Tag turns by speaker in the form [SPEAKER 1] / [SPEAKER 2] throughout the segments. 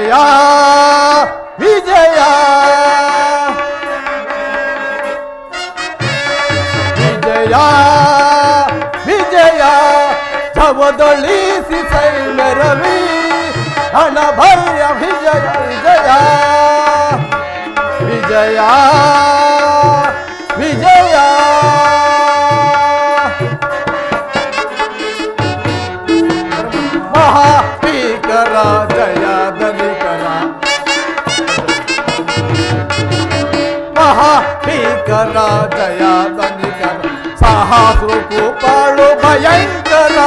[SPEAKER 1] ವಿಜಯ ವಿಜಯ ವಿಜಯ ವಿಜಯ ಛವದೊಳಿಸಿ ಸೈನ್ಯರವಿ ಹಣ ಭಯ ವಿಜಯ ವಿಜಯ ವಿಜಯ ವಿಜಯ ಮಹಾಪೀಕರ ಜಯ ದಲಿಕರ ಮಹಾಪೀಕರ ಜಯ ದಲಿಕರ ಸಾಹಸಕ್ಕೂ ಪಾಳು ಭಯಂಕರ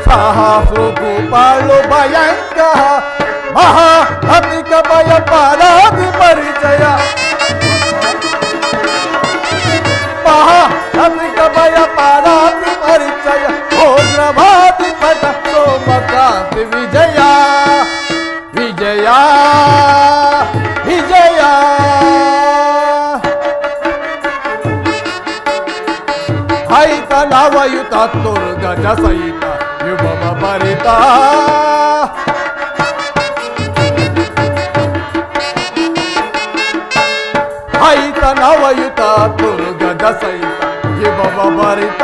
[SPEAKER 1] ಸಾಹಸಕ್ಕೂ ಪಾಳು ಭಯಂಕರ ಮಹಾಧಿಕ ಭಯ ಪಾರಾದಿ ಪರಿಚಯ ಮಹಾಧಿಕ ಭಯ ಪಾರಾದಿ ಪರಿಚಯ ಭೋದ್ರವಾದಿ ಪದ ಸೋಮಕಾಂತಿ ವಿಜಯ ವಿಜಯ ವಿಜಯ ಹೈತ ನವಯುತ ತುರ್ಗಜ ಸಹಿತ ಯುಗಮ ಭರಿತ ಹೈತ ನವಯುತ ತುರ್ಗಜ ಸಹಿತ ಯುಗಮ ಭರಿತ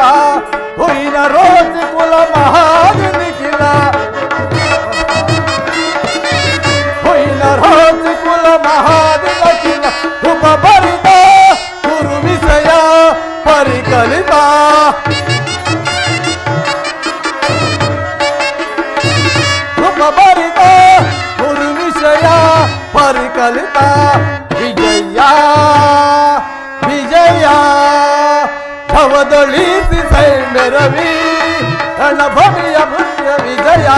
[SPEAKER 1] ಹುಯಿನ ರೋಜಿ ಕುಲ ಮಹಾದಿ ನಿಖಿಲ ಹುಯಿನ ರೋಜಿ ಕುಲ ಮಹಾದಿ ನಿಖಿಲ ಉಪ ಭರಿತ ಗುರು ವಿಷಯ ಪರಿಕಲಿತ ಉಪ ಭರಿತ ಗುರು ವಿಷಯ ಪರಿಕಲಿತ ವಿಜಯ ವಿಜಯ ಛವದೊಳಿಸಿ ಸೈನ್ಯರವಿ ರಣಭವಿಯ ಭುಜ ವಿಜಯ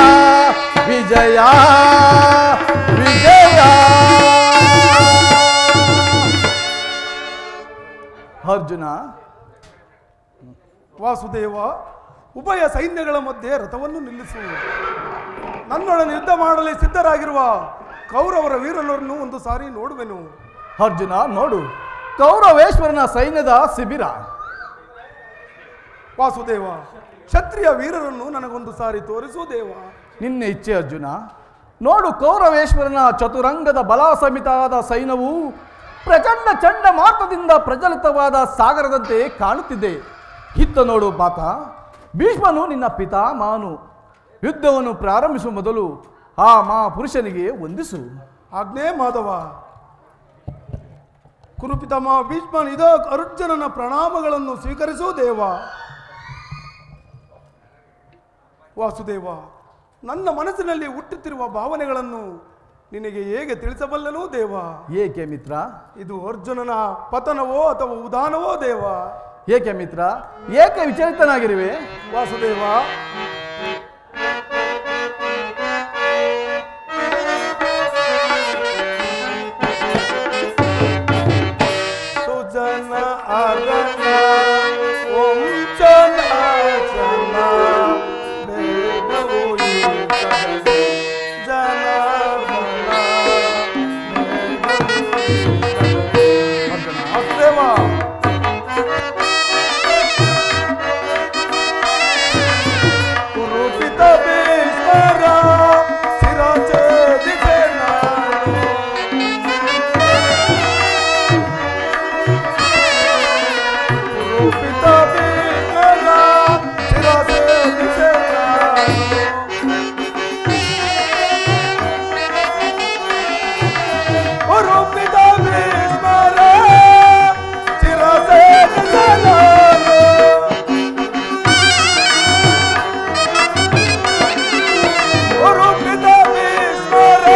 [SPEAKER 1] ವಿಜಯ ವಿಜಯ ಅರ್ಜುನ
[SPEAKER 2] ವಾಸುದೇವ ಉಭಯ ಸೈನ್ಯಗಳ ಮಧ್ಯೆ ರಥವನ್ನು ನಿಲ್ಲಿಸುವುದು ನನ್ನೊಡನೆ ಯುದ್ಧ ಮಾಡಲು ಸಿದ್ಧರಾಗಿರುವ ಕೌರವರ ವೀರರನ್ನು ಒಂದು ಸಾರಿ ನೋಡುವೆನು.
[SPEAKER 1] ಅರ್ಜುನ ನೋಡು, ಕೌರವೇಶ್ವರನ ಸೈನ್ಯದ ಶಿಬಿರ.
[SPEAKER 2] ವಾಸುದೇವ, ಕ್ಷತ್ರಿಯ ವೀರರನ್ನು ನನಗೊಂದು ಸಾರಿ ತೋರಿಸು ದೇವ.
[SPEAKER 1] ನಿನ್ನ ಇಚ್ಛೆ ಅರ್ಜುನ. ನೋಡು, ಕೌರವೇಶ್ವರನ ಚತುರಂಗದ ಬಲ ಸಮಿತಾದ ಸೈನ್ಯವು ಪ್ರಚಂಡ ಚಂಡಮಾರುತದಿಂದ ಪ್ರಜ್ವಲಿತವಾದ ಸಾಗರದಂತೆ ಕಾಣುತ್ತಿದೆ. ಇತ್ತ ನೋಡು ಬಾತ, ಭೀಷ್ಮನು ನಿನ್ನ ಪಿತಾಮಹನು. ಯುದ್ಧವನ್ನು ಪ್ರಾರಂಭಿಸುವ ಮೊದಲು ಆ ಮಹಾಪುರುಷನಿಗೆ ವಂದಿಸು.
[SPEAKER 2] ಆಜ್ಞೆ ಮಾಧವ. ಕುರುಪಿತಮ ಭೀಷ್ಮನಿದ ಅರ್ಜುನನ ಪ್ರಣಾಮಗಳನ್ನು ಸ್ವೀಕರಿಸು ದೇವ. ವಾಸುದೇವ, ನನ್ನ ಮನಸ್ಸಿನಲ್ಲಿ ಹುಟ್ಟುತ್ತಿರುವ ಭಾವನೆಗಳನ್ನು ನಿನಗೆ ಹೇಗೆ ತಿಳಿಸಬಲ್ಲನೋ ದೇವ?
[SPEAKER 1] ಏಕೆ ಮಿತ್ರ?
[SPEAKER 2] ಇದು ಅರ್ಜುನನ ಪತನವೋ ಅಥವಾ ಉದಾನವೋ ದೇವ?
[SPEAKER 1] ಏಕೆ ಮಿತ್ರ, ಏಕೆ ವಿಚಲಿತನಾಗಿರುವೆ?
[SPEAKER 2] ವಾಸುದೇವ, ಸುಜನ ಅರಣ ವಂಚನ ಜನ ಬೇಗವು ಜನ ದೇವ. ಕುರುಪಿತ ಭೀಷ್ಮರ ಶಿರಛೇದಿಸೆ ನಾನು. ಕುರುಪಿತ ಭೀಷ್ಮರ ಶಿರಛೇದಿಸೆ ನಾನು. ಕುರುಪಿತ ಭೀಷ್ಮರ ಶಿರಛೇದಿಸೆ ನಾನು. ಕುರುಪಿತ ಭೀಷ್ಮರ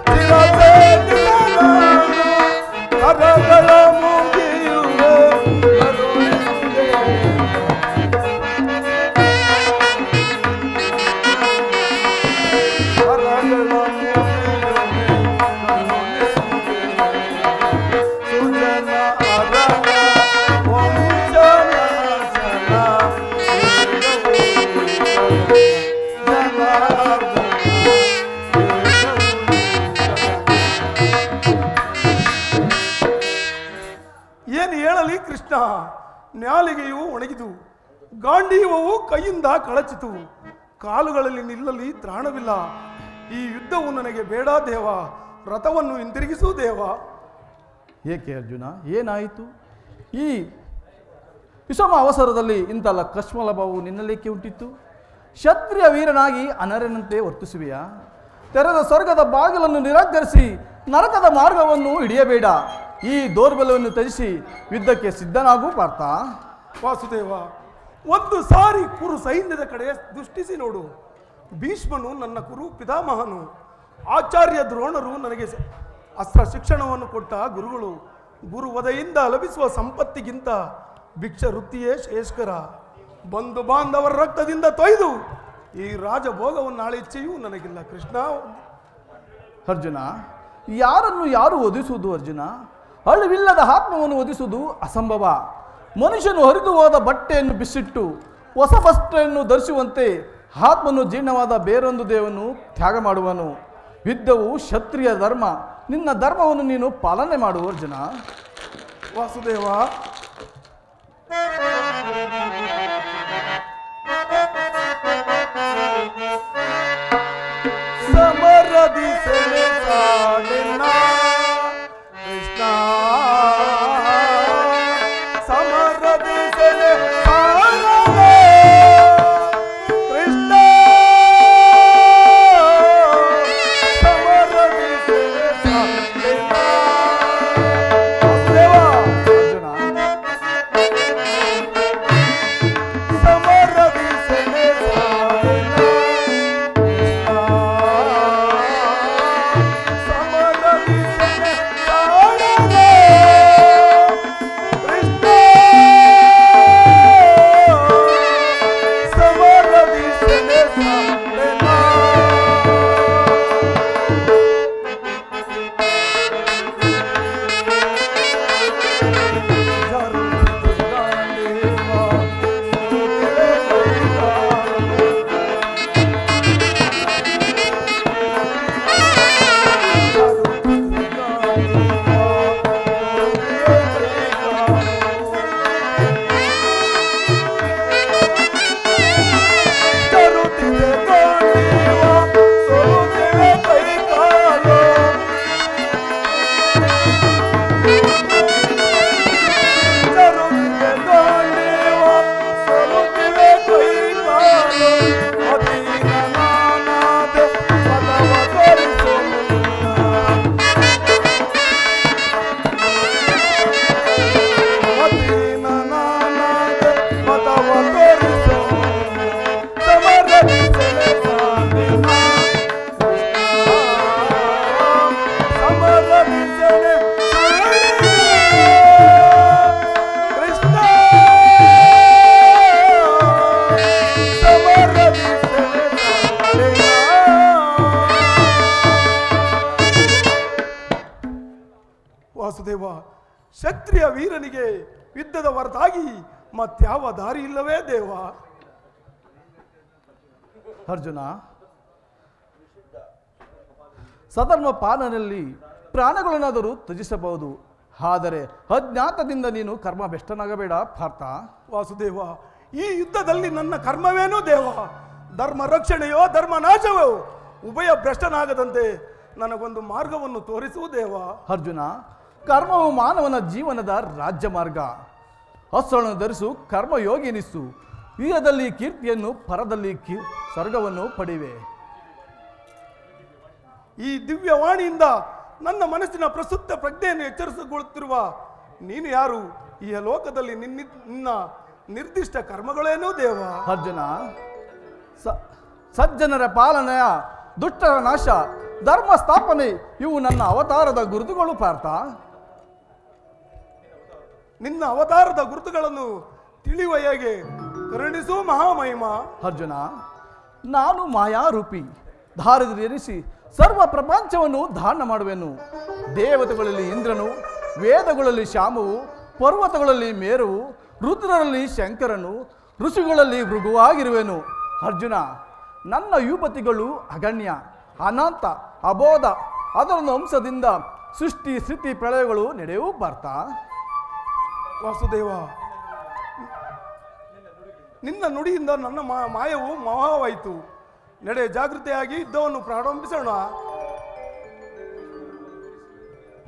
[SPEAKER 2] ಶಿರಛೇದಿಸೆ ನಾನು. ಕರಗಳ ಮುಗಿಯುವೆ ಕರುಣಿಸುವೆ. ಕರಗಳ ಮುಗಿಯುವೆ ಕರುಣಿಸುವೆ. ಸುಜನ ಅರಣ ವಂಚನ ಜನ ಏನು ಹೇಳಲಿ ಕೃಷ್ಣ? ನಾಲಿಗೆಯು ಒಣಗಿತು, ಗಾಂಡೀವವು ಕೈಯಿಂದ ಕಳಚಿತು. ಕಾಲುಗಳಲ್ಲಿ ನಿಲ್ಲಲಿ ತ್ರಾಣವಿಲ್ಲ. ಈ ಯುದ್ಧವು ನನಗೆ ಬೇಡ ದೇವ. ರಥವನ್ನು ಹಿಂತಿರುಗಿಸು ದೇವ.
[SPEAKER 1] ಏಕೆ ಅರ್ಜುನ, ಏನಾಯಿತು? ಈ ವಿಷಮ ಅವಸರದಲ್ಲಿ ಇಂಥಲ್ಲ ಕಶ್ಮಲಭವು ನಿನ್ನಲೇಕೆ ಉಂಟಿತ್ತು? ಕ್ಷತ್ರಿಯ ವೀರನಾಗಿ ಅನರ್ಯನಂತೆ ವರ್ತಿಸುವೆಯಾ? ತೆರೆದ ಸ್ವರ್ಗದ ಬಾಗಿಲನ್ನು ನಿರಾಕರಿಸಿ ನರಕದ ಮಾರ್ಗವನ್ನು ಹಿಡಿಯಬೇಡ. ಈ ದೌರ್ಬಲ್ಯವನ್ನು ತ್ಯಜಿಸಿ ಯುದ್ಧಕ್ಕೆ ಸಿದ್ಧನಾಗೂ ಪಾರ್ಥ.
[SPEAKER 2] ವಾಸುದೇವ, ಒಂದು ಸಾರಿ ಕುರು ಸೈನ್ಯದ ಕಡೆ ದೃಷ್ಟಿಸಿ ನೋಡು. ಭೀಷ್ಮನು ನನ್ನ ಕುರು ಪಿತಾಮಹನು. ಆಚಾರ್ಯ ದ್ರೋಣರು ನನಗೆ ಅಸ್ತ್ರ ಶಿಕ್ಷಣವನ್ನು ಕೊಟ್ಟ ಗುರುಗಳು. ಗುರುವದೆಯಿಂದ ಲಭಿಸುವ ಸಂಪತ್ತಿಗಿಂತ ಭಿಕ್ಷ ವೃತ್ತಿಯೇ ಶ್ರೇಷ್ಠಕರ. ಬಂಧು ಬಾಂಧವರ ರಕ್ತದಿಂದ ತೊಯ್ದು ಈ ರಾಜಭೋಗವನ್ನು ಆಳಿಚ್ಛೆಯೂ ನನಗಿಲ್ಲ ಕೃಷ್ಣ.
[SPEAKER 1] ಅರ್ಜುನ, ಯಾರನ್ನು ಯಾರು ಒದಿಸುವುದು ಅರ್ಜುನ? ಅಳುವಿಲ್ಲದ ಆತ್ಮವನ್ನು ಒದಿಸುವುದು ಅಸಂಭವ. ಮನುಷ್ಯನು ಹರಿದು ಹೋದ ಬಟ್ಟೆಯನ್ನು ಬಿಸಿಟ್ಟು ಹೊಸ ಬಟ್ಟೆಯನ್ನು ಧರಿಸುವಂತೆ ಆತ್ಮನು ಜೀರ್ಣವಾದ ಬೇರೊಂದು ದೇಹವನ್ನು ತ್ಯಾಗ ಮಾಡುವನು. ಯುದ್ಧವು ಕ್ಷತ್ರಿಯ ಧರ್ಮ. ನಿನ್ನ ಧರ್ಮವನ್ನು ನೀನು ಪಾಲನೆ ಮಾಡು ಅರ್ಜುನ.
[SPEAKER 2] ವಾಸುದೇವ, ಸಮರದಿ ಸೆಳೆಸಾಡೆನ ಕೃಷ್ಣ, ಸಮರದಿ ಸೆಳೆಸಾಡೆನ ಕೃಷ್ಣ, ಸಮರದಿ ಸೆಳೆಸಾಡೆನ. ವಾಸುದೇವ,
[SPEAKER 1] ಅರ್ಜುನ,
[SPEAKER 2] ಸಮರದಿ ಸೆಳೆಸಾಡೆನ ವಾಸುದೇವ, ಕ್ಷತ್ರಿಯ ವೀರನಿಗೆ ಯುದ್ಧದ ಹೊರತಾಗಿ ಮತ್ಯಾವ ದಾರಿ ಇಲ್ಲವೇ ದೇವ?
[SPEAKER 1] ಅರ್ಜುನ, ಸಧರ್ಮ ಪಾಲನೆಯಲ್ಲಿ ಪ್ರಾಣಗಳನ್ನಾದರೂ ತ್ಯಜಿಸಬಹುದು. ಆದರೆ ಅಜ್ಞಾತದಿಂದ ನೀನು ಕರ್ಮ ಬೆಷ್ಟನಾಗಬೇಡ ಪಾರ್ಥ.
[SPEAKER 2] ವಾಸುದೇವ, ಈ ಯುದ್ಧದಲ್ಲಿ ನನ್ನ ಕರ್ಮವೇನೋ ದೇವ? ಧರ್ಮ ರಕ್ಷಣೆಯೋ ಧರ್ಮ ನಾಶವೋ ಉಭಯ ಭ್ರಷ್ಟನಾಗದಂತೆ ನನಗೊಂದು ಮಾರ್ಗವನ್ನು ತೋರಿಸುವ ದೇವ.
[SPEAKER 1] ಅರ್ಜುನ, ಕರ್ಮವು ಮಾನವನ ಜೀವನದ ರಾಜ್ಯ ಮಾರ್ಗ. ಹಸ್ತವನ್ನು ಧರಿಸು, ಕರ್ಮಯೋಗಿ ಎನಿಸು. ಯುಗದಲ್ಲಿ ಕೀರ್ತಿಯನ್ನು, ಪರದಲ್ಲಿ ಸ್ವರ್ಗವನ್ನು ಪಡೆಯುವೆ.
[SPEAKER 2] ಈ ದಿವ್ಯವಾಣಿಯಿಂದ ನನ್ನ ಮನಸ್ಸಿನ ಪ್ರಸುಪ್ತ ಪ್ರಜ್ಞೆಯನ್ನು ಎಚ್ಚರಿಸಿಕೊಳ್ಳುತ್ತಿರುವ ನೀನು ಯಾರು? ಈ ಲೋಕದಲ್ಲಿ ನಿನ್ನ ನಿರ್ದಿಷ್ಟ ಕರ್ಮಗಳೇನೋ ದೇವ?
[SPEAKER 1] ಅರ್ಜುನ, ಸಜ್ಜನರ ಪಾಲನೆಯ, ದುಷ್ಟರ ನಾಶ, ಧರ್ಮ ಸ್ಥಾಪನೆ ಇವು ನನ್ನ ಅವತಾರದ ಗುರುತುಗಳು ಪಾರ್ಥ.
[SPEAKER 2] ನಿನ್ನ ಅವತಾರದ ಗುರುತುಗಳನ್ನು ತಿಳಿಯುವ ಹೇಗೆ? ಕರುಣಿಸು ಮಹಾಮಹಿಮ.
[SPEAKER 1] ಅರ್ಜುನ, ನಾನು ಮಾಯಾರೂಪಿ. ದಾರಿದ್ರ್ಯ ಎನಿಸಿ ಸರ್ವ ಪ್ರಪಂಚವನ್ನು ಧಾರಣ ಮಾಡುವೆನು. ದೇವತೆಗಳಲ್ಲಿ ಇಂದ್ರನು, ವೇದಗಳಲ್ಲಿ ಶ್ಯಾಮವು, ಪರ್ವತಗಳಲ್ಲಿ ಮೇರುವು, ರುದ್ರರಲ್ಲಿ ಶಂಕರನು, ಋಷಿಗಳಲ್ಲಿ ಭೃಗುವಾಗಿರುವೆನು. ಅರ್ಜುನ, ನನ್ನ ಯುವತಿಗಳು ಅಗಣ್ಯ, ಅನಂತ, ಅಬೋಧ. ಅದರೊಂದು ಅಂಶದಿಂದ ಸೃಷ್ಟಿ ಸ್ಥಿತಿ ಪ್ರಳಯಗಳು ನಡೆಯೂ ಪಾರ್ಥ.
[SPEAKER 2] ವಾಸುದೇವ, ನಿನ್ನ ನುಡಿಯಿಂದ ನನ್ನ ಮಾಯವು ಮಹಾವಾಯಿತು. ನಡೆ ಜಾಗೃತೆಯಾಗಿ ಯುದ್ಧವನ್ನು ಪ್ರಾರಂಭಿಸೋಣ.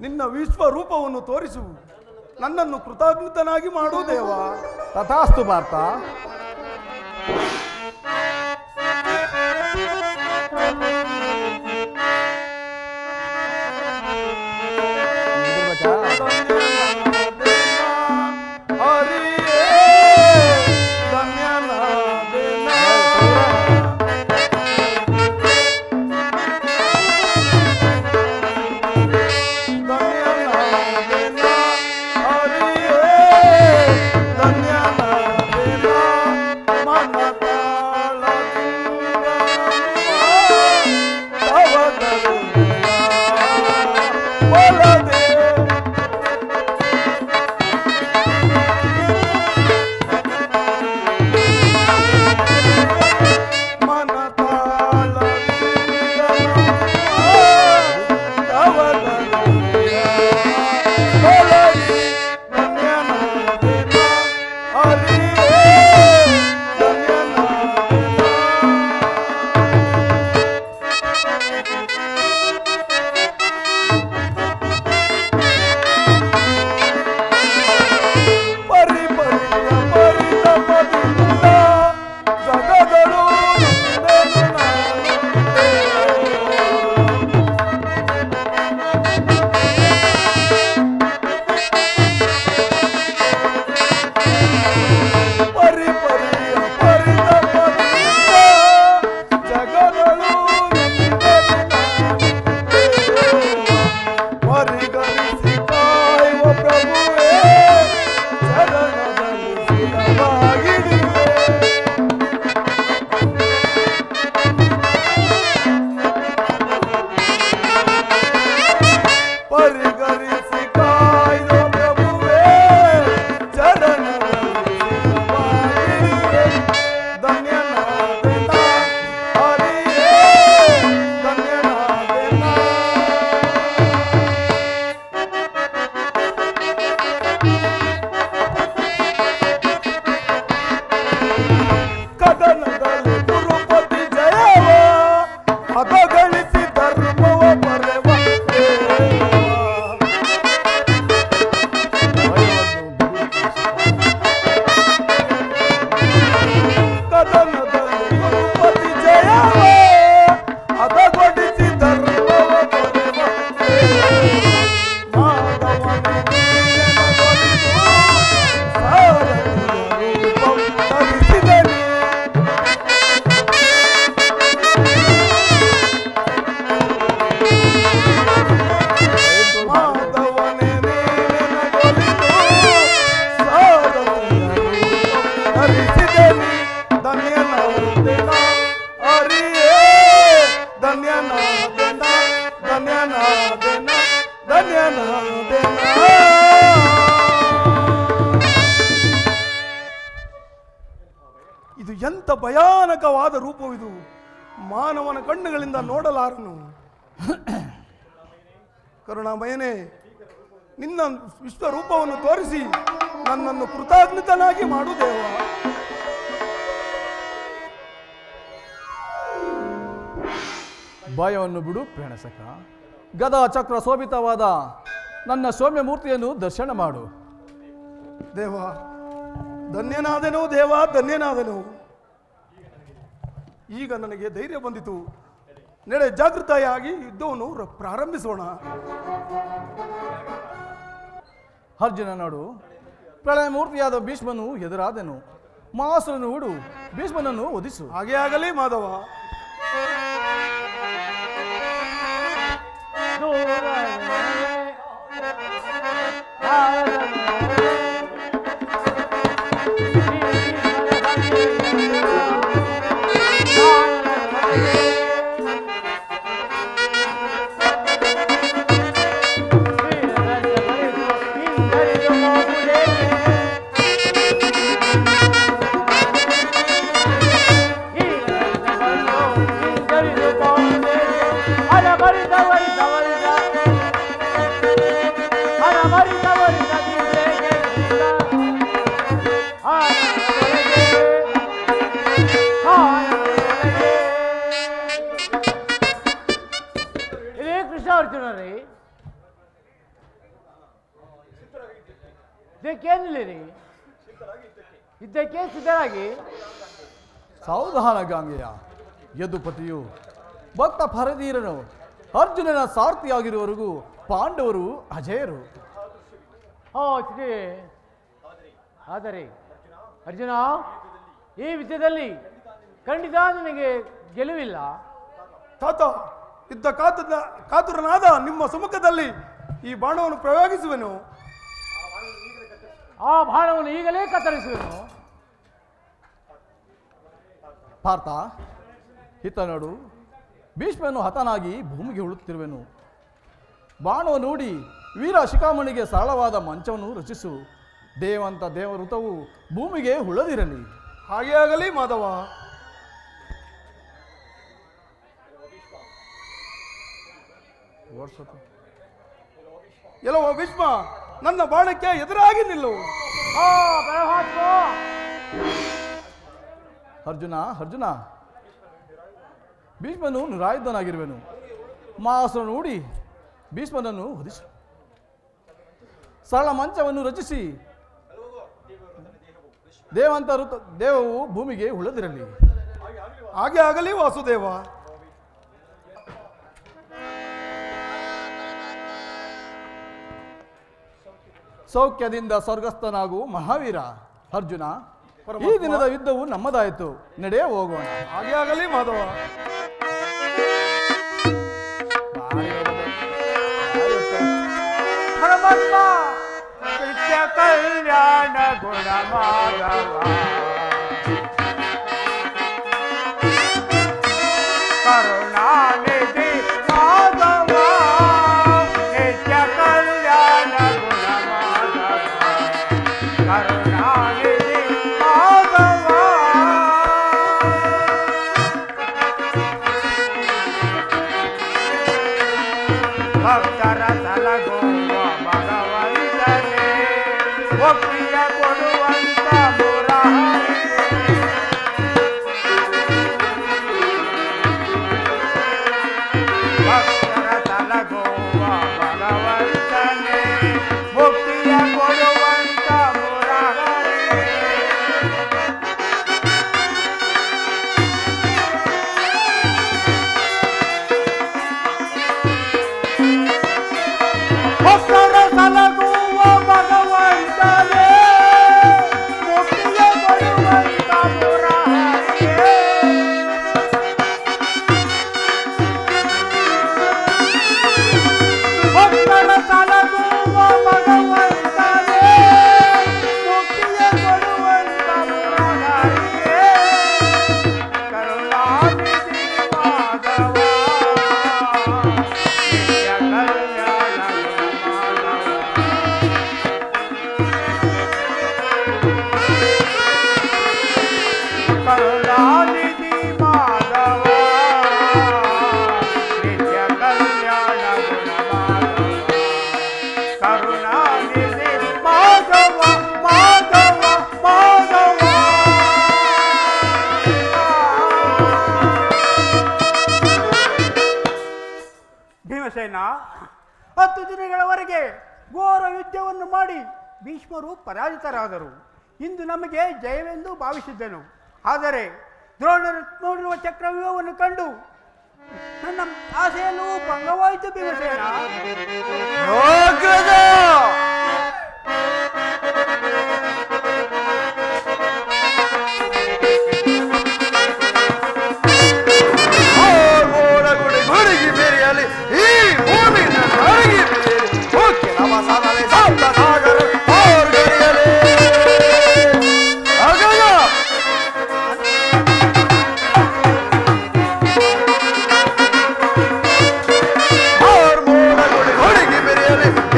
[SPEAKER 2] ನಿನ್ನ ವಿಶ್ವರೂಪವನ್ನು ತೋರಿಸು, ನನ್ನನ್ನು ಕೃತಜ್ಞತನಾಗಿ ಮಾಡು ದೇವ.
[SPEAKER 1] ತಥಾಸ್ತು ಪಾರ್ಥ.
[SPEAKER 2] ಇದು ಎಂತ ಭಯಾನಕವಾದ ರೂಪವಿದು, ಮಾನವನ ಕಣ್ಣುಗಳಿಂದ ನೋಡಲಾರನು. ಕರುಣಾಮಯನೇ, ನಿನ್ನ ವಿಶ್ವರೂಪವನ್ನು ತೋರಿಸಿ ನನ್ನನ್ನು ಕೃತಜ್ಞತನಾಗಿ ಮಾಡು ದೇವ.
[SPEAKER 1] ಭಯವನ್ನು ಬಿಡು ಪ್ರಣಸಕ. ಗದಾ ಚಕ್ರ ಶೋಭಿತವಾದ ನನ್ನ ಸೌಮ್ಯ ಮೂರ್ತಿಯನ್ನು ದರ್ಶನ ಮಾಡು
[SPEAKER 2] ದೇವ. ಧನ್ಯನಾದೆನು ದೇವ, ಧನ್ಯನಾದೆನು. ಈಗ ನನಗೆ ಧೈರ್ಯ ಬಂದಿತು. ನಡೆ ಜಾಗೃತೆಯಾಗಿ ಯುದ್ಧವನ್ನು ಪ್ರಾರಂಭಿಸೋಣ.
[SPEAKER 1] ಅರ್ಜುನ ನೋಡು, ಪ್ರಳಯ ಮೂರ್ತಿಯಾದ ಭೀಷ್ಮನು ಎದುರಾದನು. ಮಾಸುರನು ಹುಡು, ಭೀಷ್ಮನನ್ನು ಒದಿಸು.
[SPEAKER 2] ಹಾಗೆ ಆಗಲಿ ಮಾಧವ.
[SPEAKER 3] ಇದಕ್ಕೇನಿಲ್ಲಿರಿ ಇದ್ದಕ್ಕೆ ಸಿದ್ಧರಾಗಿ
[SPEAKER 1] ಸಾವಧಾನ ಗಾಂಗೆಯ ಯದುಪತಿಯು ಭಕ್ತ ಫರದೀರನು ಅರ್ಜುನನ ಸಾರಥಿಯಾಗಿರುವವರೆಗೂ ಪಾಂಡವರು ಅಜೇಯರು.
[SPEAKER 3] ಆದರೆ ಅರ್ಜುನ, ಈ ವಿಷಯದಲ್ಲಿ ಖಂಡಿತ ನನಗೆ ಗೆಲುವಿಲ್ಲ.
[SPEAKER 2] ತಾತ, ಇದ್ದ ಕಾತುರನಾದ ನಿಮ್ಮ ಸಮ್ಮುಖದಲ್ಲಿ ಈ ಬಾಣವನ್ನು ಪ್ರಯೋಗಿಸುವೆನು.
[SPEAKER 3] ಆ ಬಾಣವನ್ನು ಈಗಲೇ ಕತ್ತರಿಸುವೆನು.
[SPEAKER 1] ಪಾರ್ಥ, ಹಿತ ನೋಡು, ಭೀಷ್ಮನು ಹತನಾಗಿ ಭೂಮಿಗೆ ಉಳುತ್ತಿರುವೆನು. ಬಾಣವನ್ನು ನೋಡಿ ವೀರ ಶಿಖಾಮಣಿಗೆ ಸರಳವಾದ ಮಂಚವನ್ನು ರಚಿಸು. ದೇವಂತ ದೇವಋತವು ಭೂಮಿಗೆ ಉಳದಿರಲಿ.
[SPEAKER 2] ಹಾಗೆ ಆಗಲಿ ಮಾಧವ. ಎಲ್ಲೋ ಭೀಷ್ಮ, ನನ್ನ ಬಾಣಕ್ಕೆ ಎದುರಾಗಿ ನಿಲ್ಲು.
[SPEAKER 1] ಅರ್ಜುನ ಅರ್ಜುನ, ಭೀಷ್ಮನು ನಿರಾಯುಧನಾಗಿರುವೆನು. ಮಾಸನು ನೋಡಿ ಭೀಷ್ಮನನ್ನು ಹೊದಿಸು. ಸರಳ ಮಂಚವನ್ನು ರಚಿಸಿ ದೇವವು ಭೂಮಿಗೆ ಉಳದಿರಲಿ.
[SPEAKER 2] ಹಾಗೆ ಆಗಲಿ ವಾಸುದೇವ.
[SPEAKER 1] ಸೌಖ್ಯದಿಂದ ಸ್ವರ್ಗಸ್ಥನಾಗು ಮಹಾವೀರ. ಅರ್ಜುನ, ಈ ದಿನದ ಯುದ್ಧವು ನಮ್ಮದಾಯಿತು. ನಡೆಯ ಹೋಗೋಣ.
[SPEAKER 2] ಹಾಗೆ ಆಗಲಿ ಮಾಧವ.
[SPEAKER 3] ಪರಮಾತ್ಮ ನಿತ್ಯ ಕಲ್ಯಾಣ ಗುಣ ಮಾಧವ, ಕರುಣಾನಿಧಿ ಮಾಧವ, ನಿತ್ಯ ಕಲ್ಯಾಣ ಗುಣ ಮಾಧವ, ಕರುಣಾನಿಧಿ ಮಾಧವ. ಭಕ್ತರ ತಲಗುವ ಭಗವಂತನೇ, ಒಪ್ಪಿಯ ಕೊಡುವಂತ ಮುರಾರಿ, ಭಕ್ತರ ತಲಗುವ ಭಗವಂತನೇ, ಮುಕ್ತಿಯ ಕೊಡುವಂತ ಮುರಾರಿ. ಭಕ್ತರ ಸಲಗುವ ಭಗವಂತನೇ, ಮುಕ್ತಿಯ ಕೊಡುವಂತ ಮುರಾರಿಯೇ. ಭಕ್ತರ ಸಲಗುವ ಭಗವಂತನೇ, ಮುಕ್ತಿಯ ಕೊಡುವಂತ ಮುರಾರಿಯೇ. ಕರುಣಾನಿಧಿ ಮಾಧವ, ನಿತ್ಯ ಕಲ್ಯಾಣ ಕರುಣಾನಿಧಿ ಮಾಧವ, ನಿತ್ಯ ಕಲ್ಯಾಣ ಗುಣ ಮಾಧವ, ಕರುಣಾನಿಧಿ ಮಾಧವ ಮಾಧವ ಮಾಧವ. ಭೀಮಸೇನ, 10 ದಿನಗಳವರೆಗೆ ಘೋರ ಯುದ್ಧವನ್ನು ಮಾಡಿ ಭೀಷ್ಮರು ಪರಾಜಿತರಾದರು. ಇಂದು ನಮಗೆ ಜಯವೆಂದು ಭಾವಿಸಿದ್ದೆನು. ಆದರೆ ದ್ರೋಣರು ನೋಡಿರುವ ಚಕ್ರವ್ಯೂಹವನ್ನು ಕಂಡು ನನ್ನ ಆಸೆಯಲ್ಲೂ ಭಂಗವಾಯಿತು. ಭೀಮಸೇನ,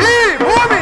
[SPEAKER 4] ಈ ಭೂಮಿ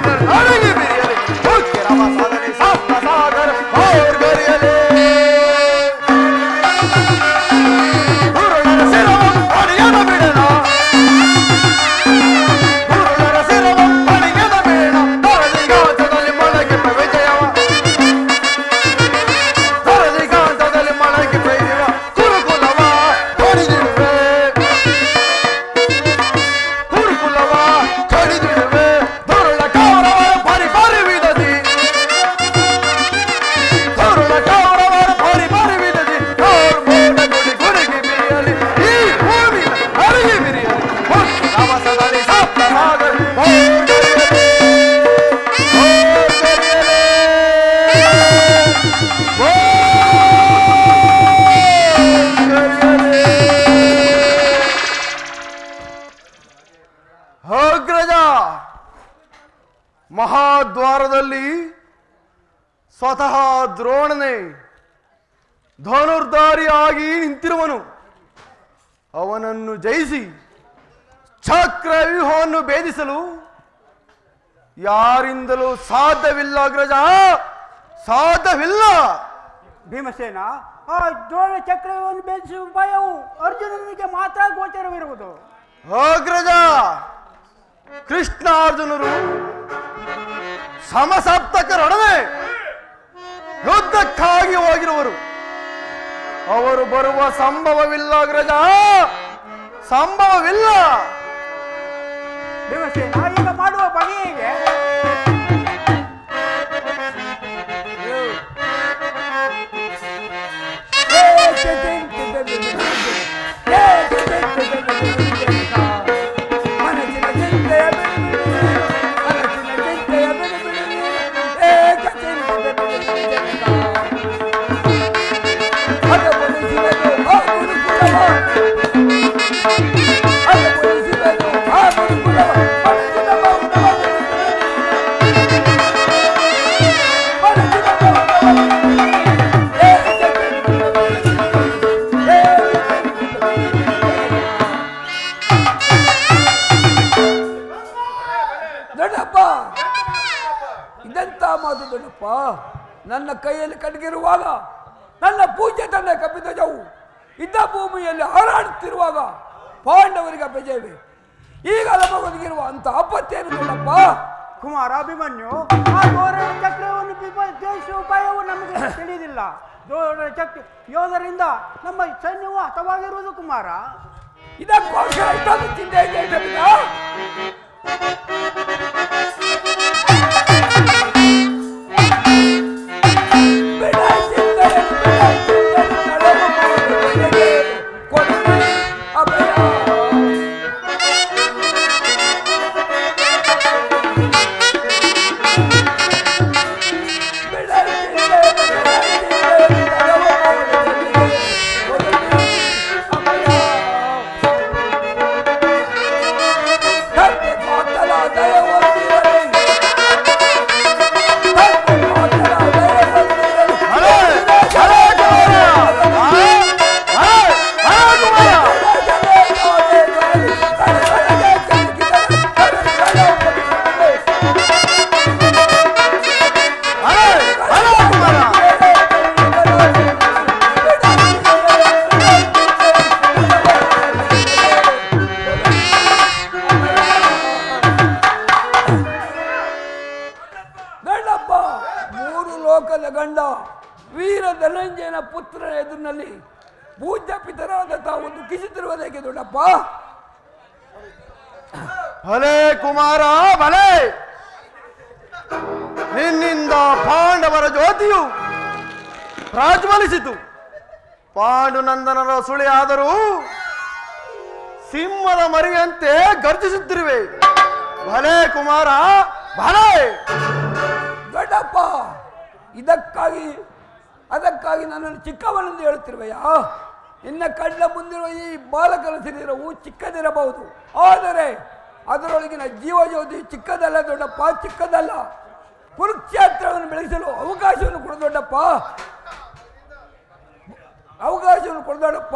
[SPEAKER 4] ಮಹಾದ್ವಾರದಲ್ಲಿ ಸ್ವತಃ ದ್ರೋಣನೇ ಧನುರ್ಧಾರಿಯಾಗಿ ನಿಂತಿರುವನು. ಅವನನ್ನು ಜಯಿಸಿ ಚಕ್ರ ವ್ಯೂಹವನ್ನು ಭೇದಿಸಲು ಯಾರಿಂದಲೂ ಸಾಧ್ಯವಿಲ್ಲ ಅಗ್ರಜ, ಸಾಧ್ಯವಿಲ್ಲ.
[SPEAKER 3] ಭೀಮಸೇನ, ಆ ದ್ರೋಣ ಚಕ್ರವನ್ನು ಭೇದಿಸುವ ಉಪಾಯವು ಅರ್ಜುನನಿಗೆ ಮಾತ್ರ ಗೋಚರವಿರುವುದು.
[SPEAKER 4] ಅಗ್ರಜ, ಕೃಷ್ಣಾರ್ಜುನರು ಸಮಸಪ್ತಕರೊಡನೆ ಯುದ್ಧಕ್ಕಾಗಿ ಹೋಗಿರುವರು. ಅವರು ಬರುವ ಸಂಭವವಿಲ್ಲ ಅಗ್ರಜ, ಸಂಭವವಿಲ್ಲ.
[SPEAKER 3] ಭೀಮಸೇನ, ಈಗ ಮಾಡುವ ಬಗೆ ಹೇಗೆ?
[SPEAKER 5] ನನ್ನ ಕೈಯಲ್ಲಿ ಕಣ್ಗಿರುವಾಗ, ನನ್ನ ಪೂಜ್ಯ ತಂದೆ ಕಪಿಧ್ವಜವು ಇದ್ದ ಭೂಮಿಯಲ್ಲಿ ಹಾರಾಡುತ್ತಿರುವಾಗ ಪಾಂಡವರಿಗೆ ಅಪಜಯವೇ. ಈಗ ನಮಗೊದಗಿರುವ ಅಂತ ಆಪತ್ತೇನು ನೋಡಪ್ಪ.
[SPEAKER 3] ಕುಮಾರ ಅಭಿಮನ್ಯು, ಆ ದ್ರೋಣ ಚಕ್ರವನ್ನು ಜಯಿಸುವ ಉಪಾಯವು ನಮಗೆ ತಿಳಿದಿಲ್ಲ. ದ್ರೋಣ ಚಕ್ರ ಯೋಧರಿಂದ ನಮ್ಮ ಸೈನ್ಯವು ಹತವಾಗಿರುವುದು ಕುಮಾರ.
[SPEAKER 5] ಇದಕ್ಕೋಸ್ಕರ ಇಷ್ಟೊಂದು ಚಿಂತೆ ಇದೆ. ಪೂಜ್ಯ ಪಿತರಾದ ತಾವು ದುಃಖಿಸುತ್ತಿರುವುದೇಕೆ ದೊಡ್ಡಪ್ಪ?
[SPEAKER 4] ಭಲೆ ಕುಮಾರ ಭಲೆ, ನಿನ್ನಿಂದ ಪಾಂಡವರ ಜ್ಯೋತಿಯು ಪ್ರಾಜ್ವಲಿಸಿತು. ಪಾಂಡುನಂದನರ ಸುಳಿಯಾದರೂ ಸಿಂಹದ ಮರಿಯಂತೆ ಗರ್ಜಿಸುತ್ತಿರುವೆ. ಭಲೆ ಕುಮಾರ ಭಲೆ.
[SPEAKER 5] ದೊಡ್ಡಪ್ಪ, ಅದಕ್ಕಾಗಿ ನನ್ನನ್ನು ಚಿಕ್ಕವನೆಂದು ಹೇಳುತ್ತಿರುವೆಯಾ? ಇನ್ನ ಕಣ್ಣ ಮುಂದಿರುವ ಈ ಬಾಲಕನ ಶರೀರವು ಚಿಕ್ಕದಿರಬಹುದು, ಆದರೆ ಅದರೊಳಗಿನ ಜೀವಜ್ಯೋತಿ ಚಿಕ್ಕದಲ್ಲ ದೊಡ್ಡಪ್ಪ, ಚಿಕ್ಕದಲ್ಲ. ಕುರುಕ್ಷೇತ್ರವನ್ನು ಬೆಳೆಸಲು ಅವಕಾಶವನ್ನು ಕೊಡು ದೊಡ್ಡಪ್ಪ, ಅವಕಾಶವನ್ನು ಕೊಡು ದೊಡ್ಡಪ್ಪ.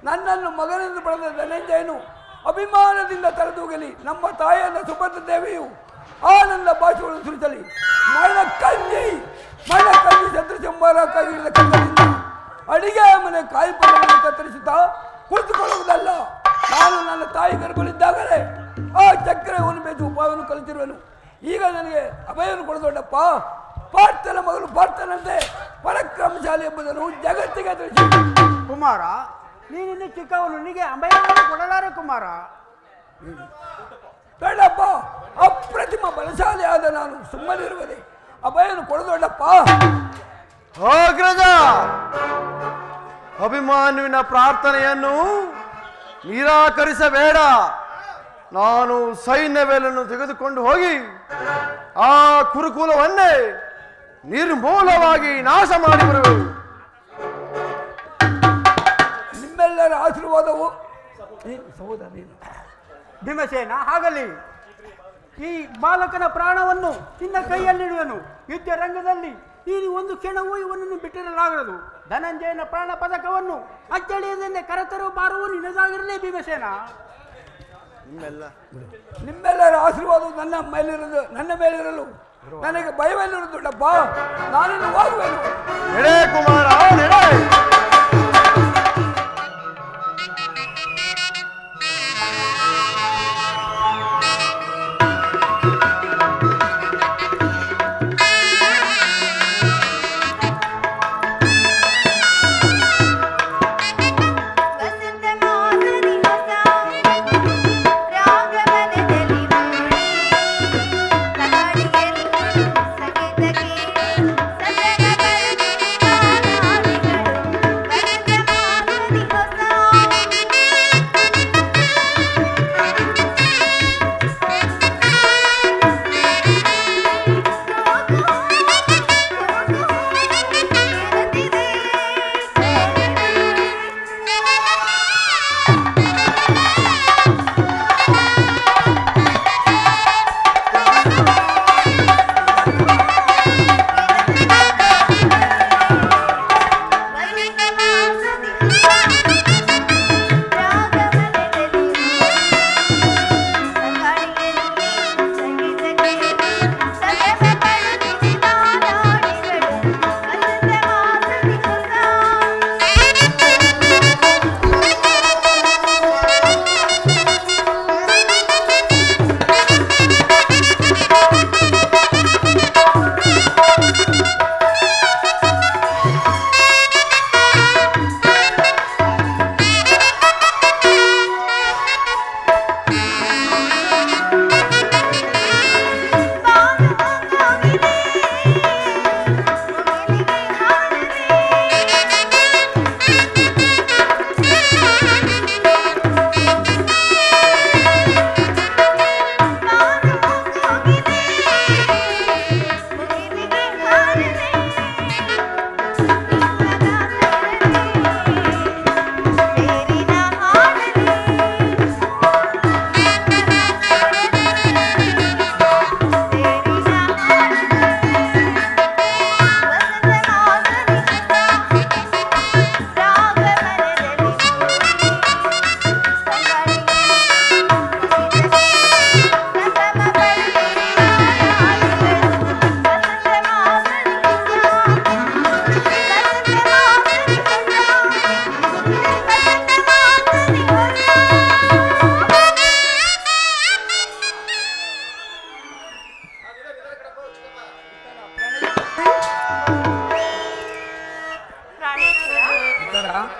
[SPEAKER 5] ನನ್ನನ್ನು ಮಗನೆಂದು ಪಡೆದ ಧನಂಜಯನು ಅಭಿಮಾನದಿಂದ ತಲೆದೂಗಲಿ. ನಮ್ಮ ತಾಯಿಯಾದ ಸುಭದ್ರ ದೇವಿಯು ಆನಂದ ಭಾಷೆಗಳನ್ನು ಸುರಿಸಲಿ. ಮಣ್ಣಕಂಜಿ ಶತ್ರು ಸಂಹಾರಕ್ಕಾಗಿ ಹಿಡಿದ ಕೈಗಳಿಂದ ಅಡಿಗೆ ಮನೆ ಕಾಯಿ ಪಲ್ಯಗಳನ್ನು ಕತ್ತರಿಸುತ್ತಾ ಕುಳಿತುಕೊಳ್ಳುವುದಲ್ಲ. ನಾನು ನನ್ನ ತಾಯಿ ಗರ್ಭದಲ್ಲಿದ್ದಾಗಲೇ ಆ ಚಕ್ರವನ್ನು ಬೇಸು ಉಪಾಯವನ್ನು ಕಲಿತಿರುವೆನು. ಈಗ ನನಗೆ ಅಭಯವನ್ನು ಕೊಡದೊಡ್ಡಪ್ಪ. ಪಾರ್ಥನ ಮಗನು ಪಾರ್ಥನಂತೆ ಪರಾಕ್ರಮಶಾಲಿ ಎಂಬುದನ್ನು ಜಗತ್ತಿಗೆ ತಿಳಿಸಿ.
[SPEAKER 3] ಕುಮಾರ, ನೀನಿನ್ನು ಚಿಕ್ಕವನು, ನಿನಗೆ ಅಭಯವನ್ನು ಕೊಡಲಾರೆ ಕುಮಾರ.
[SPEAKER 5] ದೊಡ್ಡಪ್ಪ, ಅಪ್ರತಿಮ ಬಲಶಾಲಿಯಾದ ನಾನು ಸುಮ್ಮನಿರುವುದೇ. ಅಭಯವನ್ನು ಕೊಡದೊಡ್ಡಪ್ಪ.
[SPEAKER 4] ಅಗ್ರಜ, ಅಭಿಮಾನುವಿನ ಪ್ರಾರ್ಥನೆಯನ್ನು ನಿರಾಕರಿಸಬೇಡ. ನಾನು ಸೈನ್ಯವೇಲನ್ನು ತೆಗೆದುಕೊಂಡು ಹೋಗಿ ಆ ಕುರುಕುಲವನ್ನೇ ನಿರ್ಮೂಲವಾಗಿ ನಾಶ ಮಾಡಿ ಬರುವೆ.
[SPEAKER 5] ನಿಮ್ಮೆಲ್ಲರ ಆಶೀರ್ವಾದವು
[SPEAKER 3] ಭೀಮಸೇನ ಆಗಲಿ. ಈ ಬಾಲಕನ ಪ್ರಾಣವನ್ನು ನಿನ್ನ ಕೈಯಲ್ಲಿಡುವನು. ಯುದ್ಧ ರಂಗದಲ್ಲಿ ಈ ಒಂದು ಕ್ಷಣವೂ ಇವನನ್ನು ಬಿಟ್ಟಿರಲಾಗದು. ಧನಂಜಯನ ಪ್ರಾಣ ಪದಕವನ್ನು ಅಚ್ಚಳಿಯದೆಂದೇ ಕರೆತರು ಬಾರುವು ನಿನ್ನದಾಗಿರಲೇ ಭೀಮಸೇನ.
[SPEAKER 5] ನಿಮ್ಮೆಲ್ಲರ ಆಶೀರ್ವಾದವು ನನ್ನ ಮೇಲಿರಲು ನನಗೆ ಭಯವೇನಿರುವುದು ಡಬ್ಬ. ನಾನಿನ್ನು ಹೋಗುವೆನು.
[SPEAKER 4] ಕುಮಾರ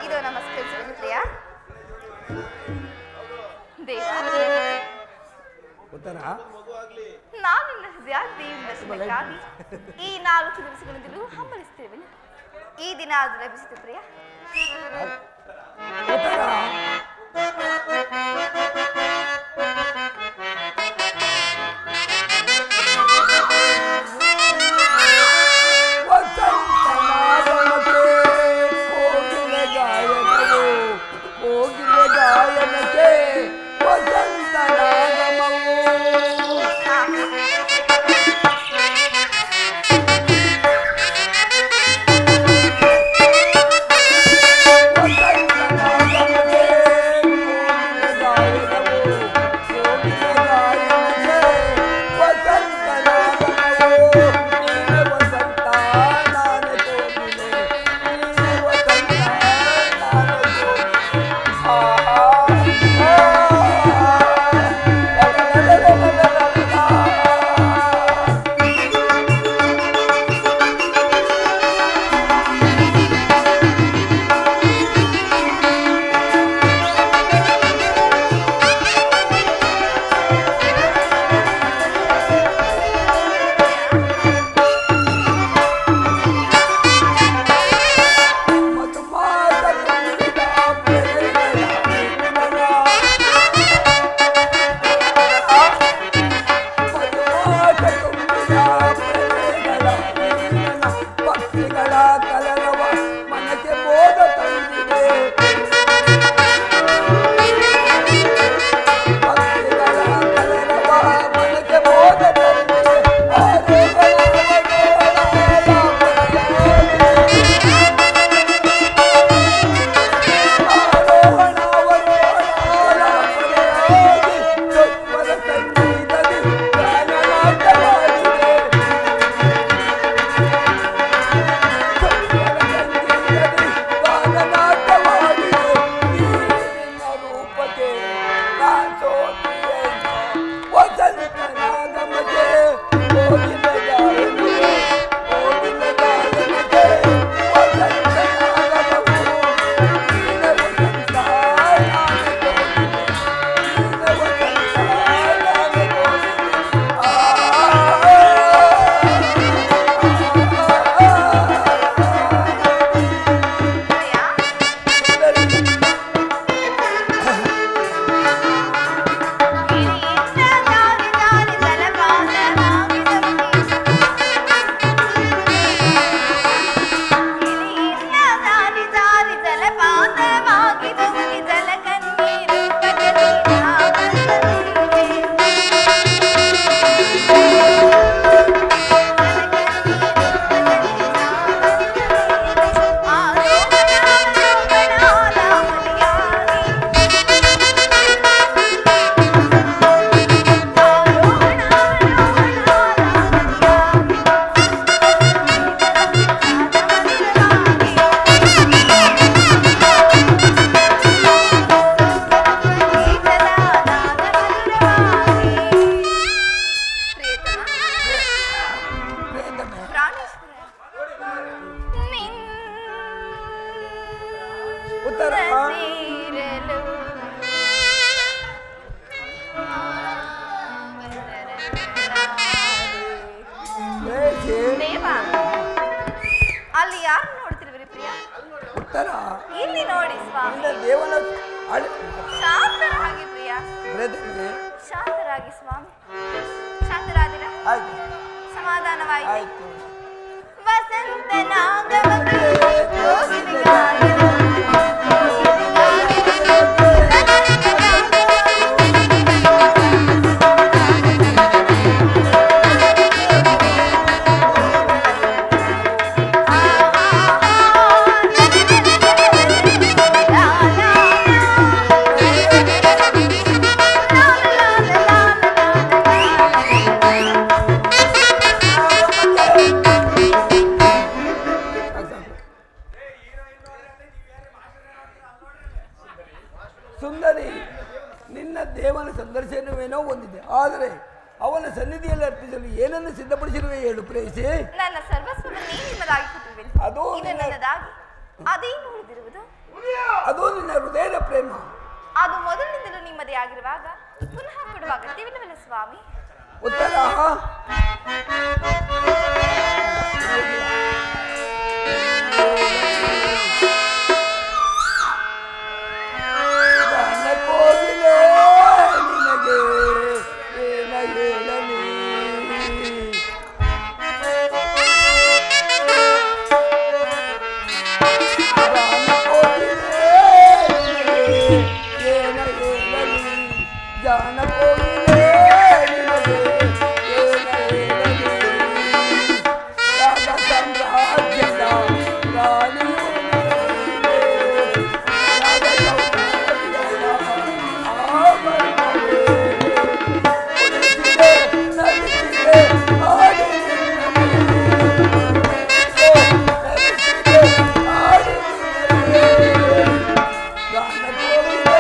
[SPEAKER 6] ಇದು ನಮಸ್ಕರಿಸುವುದು ಪ್ರಿಯ ದೇವ. ನಾನು ನಿನ್ನ ಹೃದಯಾದಿಯಿಂದ ಸುಖಕ್ಕಾಗಿ ಈ 4 ದಿವಸಗಳಿಂದಲೂ ಹಂಬಲಿಸುತ್ತೇವೆ. ಈ ದಿನ ಅದು ಲಭಿಸಿತು ಪ್ರಿಯ. ಸ್ವಾಮಿ.
[SPEAKER 5] ದೇವನ
[SPEAKER 6] ಶಾಂತರಾಗಿ ಪ್ರಿಯ, ಶಾಂತರಾಗಿ ಸ್ವಾಮಿ. ಶಾಂತರಾದಿರ?
[SPEAKER 5] ಆಯ್ತು
[SPEAKER 6] ಸಮಾಧಾನವಾಯಿತು.
[SPEAKER 5] ಆಯ್ತು.
[SPEAKER 6] ವಸಂತ ನಾಗವಕ್ಕೆ ಯೋಗಿನಿ ಗಾಯನ.
[SPEAKER 5] ಸುಂದರಿ, ನಿನ್ನ ದೇವನ ಸಂದರ್ಶನವೇನೋ ಹೊಂದಿದೆ, ಆದರೆ ಅವನ ಸನ್ನಿಧಿಯಲ್ಲಿ ಅರ್ಪಿಸಲು ಏನನ್ನು ಸಿದ್ಧಪಡಿಸಿರುವೆ ಹೇಳು ಪ್ರೇಯಸಿ.
[SPEAKER 6] ನನ್ನ ಸರ್ವಸ್ವವನ್ನೇ ನಿಮ್ಮದಾಗಿ ಕೊಟ್ಟಿರುವೆನು.
[SPEAKER 5] ಅದು
[SPEAKER 6] ಇದು ನನ್ನದಾಗಿ ಅದೇನು ಉಳಿದಿರುವುದು?
[SPEAKER 5] ಅದು ನಿನ್ನ ಹೃದಯದ ಪ್ರೇಮ.
[SPEAKER 6] ಅದು ಮೊದಲಿನಿಂದಲೂ ನಿಮ್ಮದೇ ಆಗಿರುವಾಗ ಪುನಃ ಕೊಡುವ ಅಗತ್ಯವಿಲ್ಲವಲ್ಲ ಸ್ವಾಮಿ?
[SPEAKER 5] ಉತ್ತರ ಕೋಗಿಲೆ ನಿನಗೆ ಏನ ಹೇಳಲಿ. ಏನ ಹೇಳಲಿ ಜಾನ ಕೋಗಿಲೆ ನಿನಗೆ ಏನ ಹೇಳಲಿ. ರಾಗ ಸಾಮ್ರಾಜ್ಯದ ರಾಣಿಯು ನೀನೆ. ರಾಗ ಸಾಮ್ರಾಜ್ಯದ ಆಭರಣವೇ. ಉಳಿಸಿದೆ ನಲಿಸಿದೆ ಆಡಿ ನಲಿಸಿದೆ ಆಡಿ ಗಾನ ಕೋಗಿಲೆ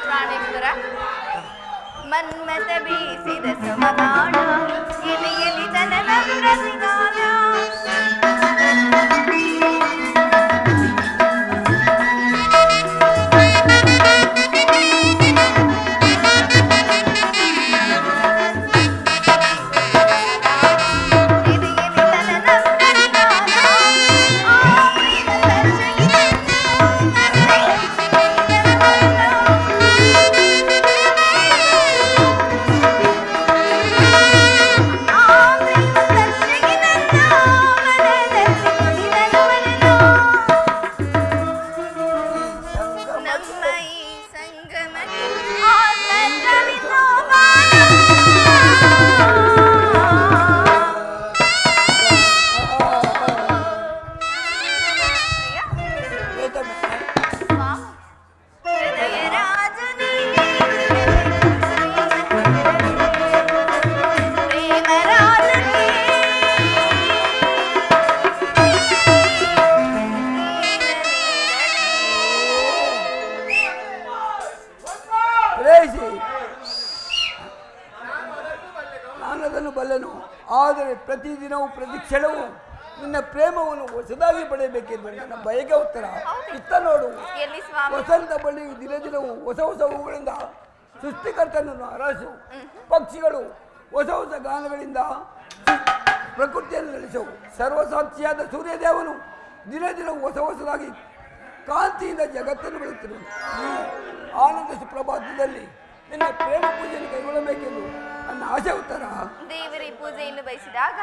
[SPEAKER 6] ಪ್ರಾಣೇಶ್ವರ, ಮನ್ಮಥ ಬೀಸಿದ ಸಮಗಾನ ಎಲೆಯಲ್ಲಿ ತನನ ಪ್ರತಿಗಾನ.
[SPEAKER 5] ನಾನದನ್ನು ಬಲ್ಲೆನು, ಆದರೆ ಪ್ರತಿದಿನವೂ ಪ್ರತಿ ಕ್ಷಣವೂ ನಿನ್ನ ಪ್ರೇಮವನ್ನು ಹೊಸದಾಗಿ ಪಡೆಯಬೇಕೆಂದು ನನ್ನ ಬಯಕೆ ಉತ್ತರ. ಇತ್ತ ನೋಡು,
[SPEAKER 6] ಎಲ್ಲಿ ಸ್ವಾಮಿ?
[SPEAKER 5] ವಸಂತ ಬಳ್ಳಿ ದಿನ ದಿನವೂ ಹೊಸ ಹೊಸ ಹೂಗಳಿಂದ ಸೃಷ್ಟಿಕರ್ತನನ್ನು ಹರಾಸು. ಪಕ್ಷಿಗಳು ಹೊಸ ಹೊಸ ಗಾನಗಳಿಂದ ಪ್ರಕೃತಿಯನ್ನು ನಡೆಸವು. ಸರ್ವಸಾಕ್ಷಿಯಾದ ಸೂರ್ಯದೇವನು ದಿನ ದಿನವೂ ಹೊಸ ಹೊಸದಾಗಿ ಕಾಂತಿಯಿಂದ ಜಗತ್ತನ್ನು ಬೆಳೆಯುತ್ತಿರುವುದು. ಈ ಆನಂದ ಸುಪ್ರಭಾತದಲ್ಲಿ ನಿನ್ನ ಪ್ರೇಮ ಪೂಜೆಯನ್ನು ಕೈಗೊಳ್ಳಬೇಕೆಂದು ನನ್ನ ಆಸೆ ಉತ್ತರ.
[SPEAKER 6] ದೇವರೇ ಪೂಜೆಯನ್ನು ಬಯಸಿದಾಗ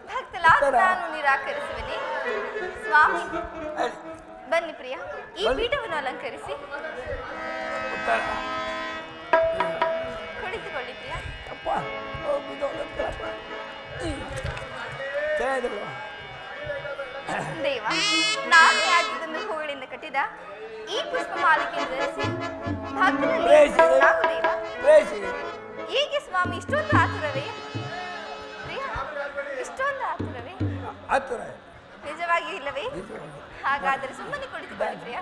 [SPEAKER 6] ಭಕ್ತಲಾದ ನಾನು ನಿರಾಕರಿಸುವೆನೆ. ಸ್ವಾಮಿ ಬನ್ನಿ ಪ್ರಿಯ, ಈ ಪೀಠವನ್ನು ಅಲಂಕರಿಸಿ.
[SPEAKER 5] ಉತ್ತರ.
[SPEAKER 6] ಕುಳಿತುಕೊಳ್ಳಿ ಪ್ರಿಯ.
[SPEAKER 5] ಅಪ್ಪ ಚೆನ್ನಾಗಿದಲ್ವಾ?
[SPEAKER 6] ದೇವ, ನಾನು ಯಾಕಿದನ್ನು ಹೂಗಳಿಂದ ಕಟ್ಟಿದ ಈ ಪುಷ್ಪ ಮಾಲಿಕೆಯನ್ನು ಧರಿಸಿ ಭಕ್ತರಲ್ಲಿ ನಾವು ದೇವ. ಏಕೆ ಸ್ವಾಮಿ ಇಷ್ಟೊಂದು ಆತುರವೇ? ಪ್ರಿಯ, ಇಷ್ಟೊಂದು ಆತುರವೇ?
[SPEAKER 5] ಆತುರ
[SPEAKER 6] ನಿಜವಾಗಿ ಇಲ್ಲವೇ? ಹಾಗಾದರೆ ಸುಮ್ಮನೆ ಕುಳಿತುಕೊಳ್ಳಿ ಪ್ರಿಯ.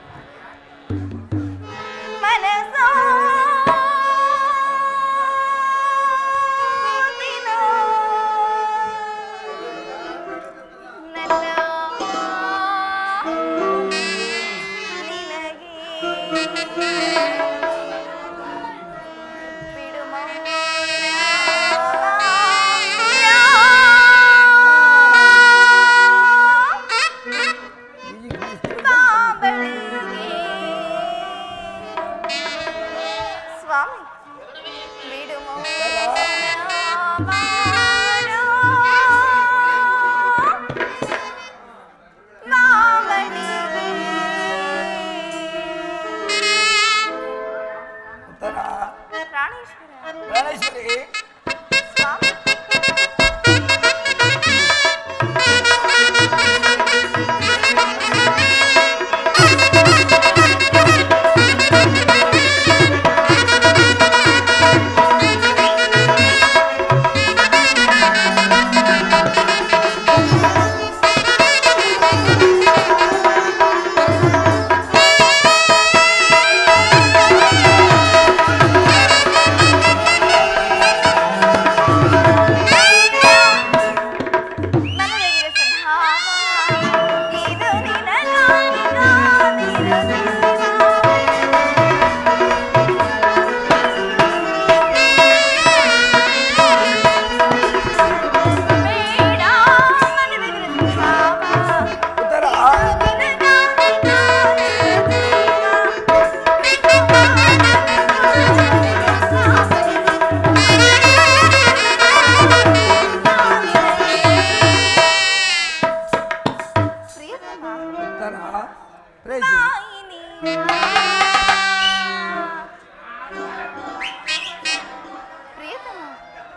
[SPEAKER 6] ಮನಸೋ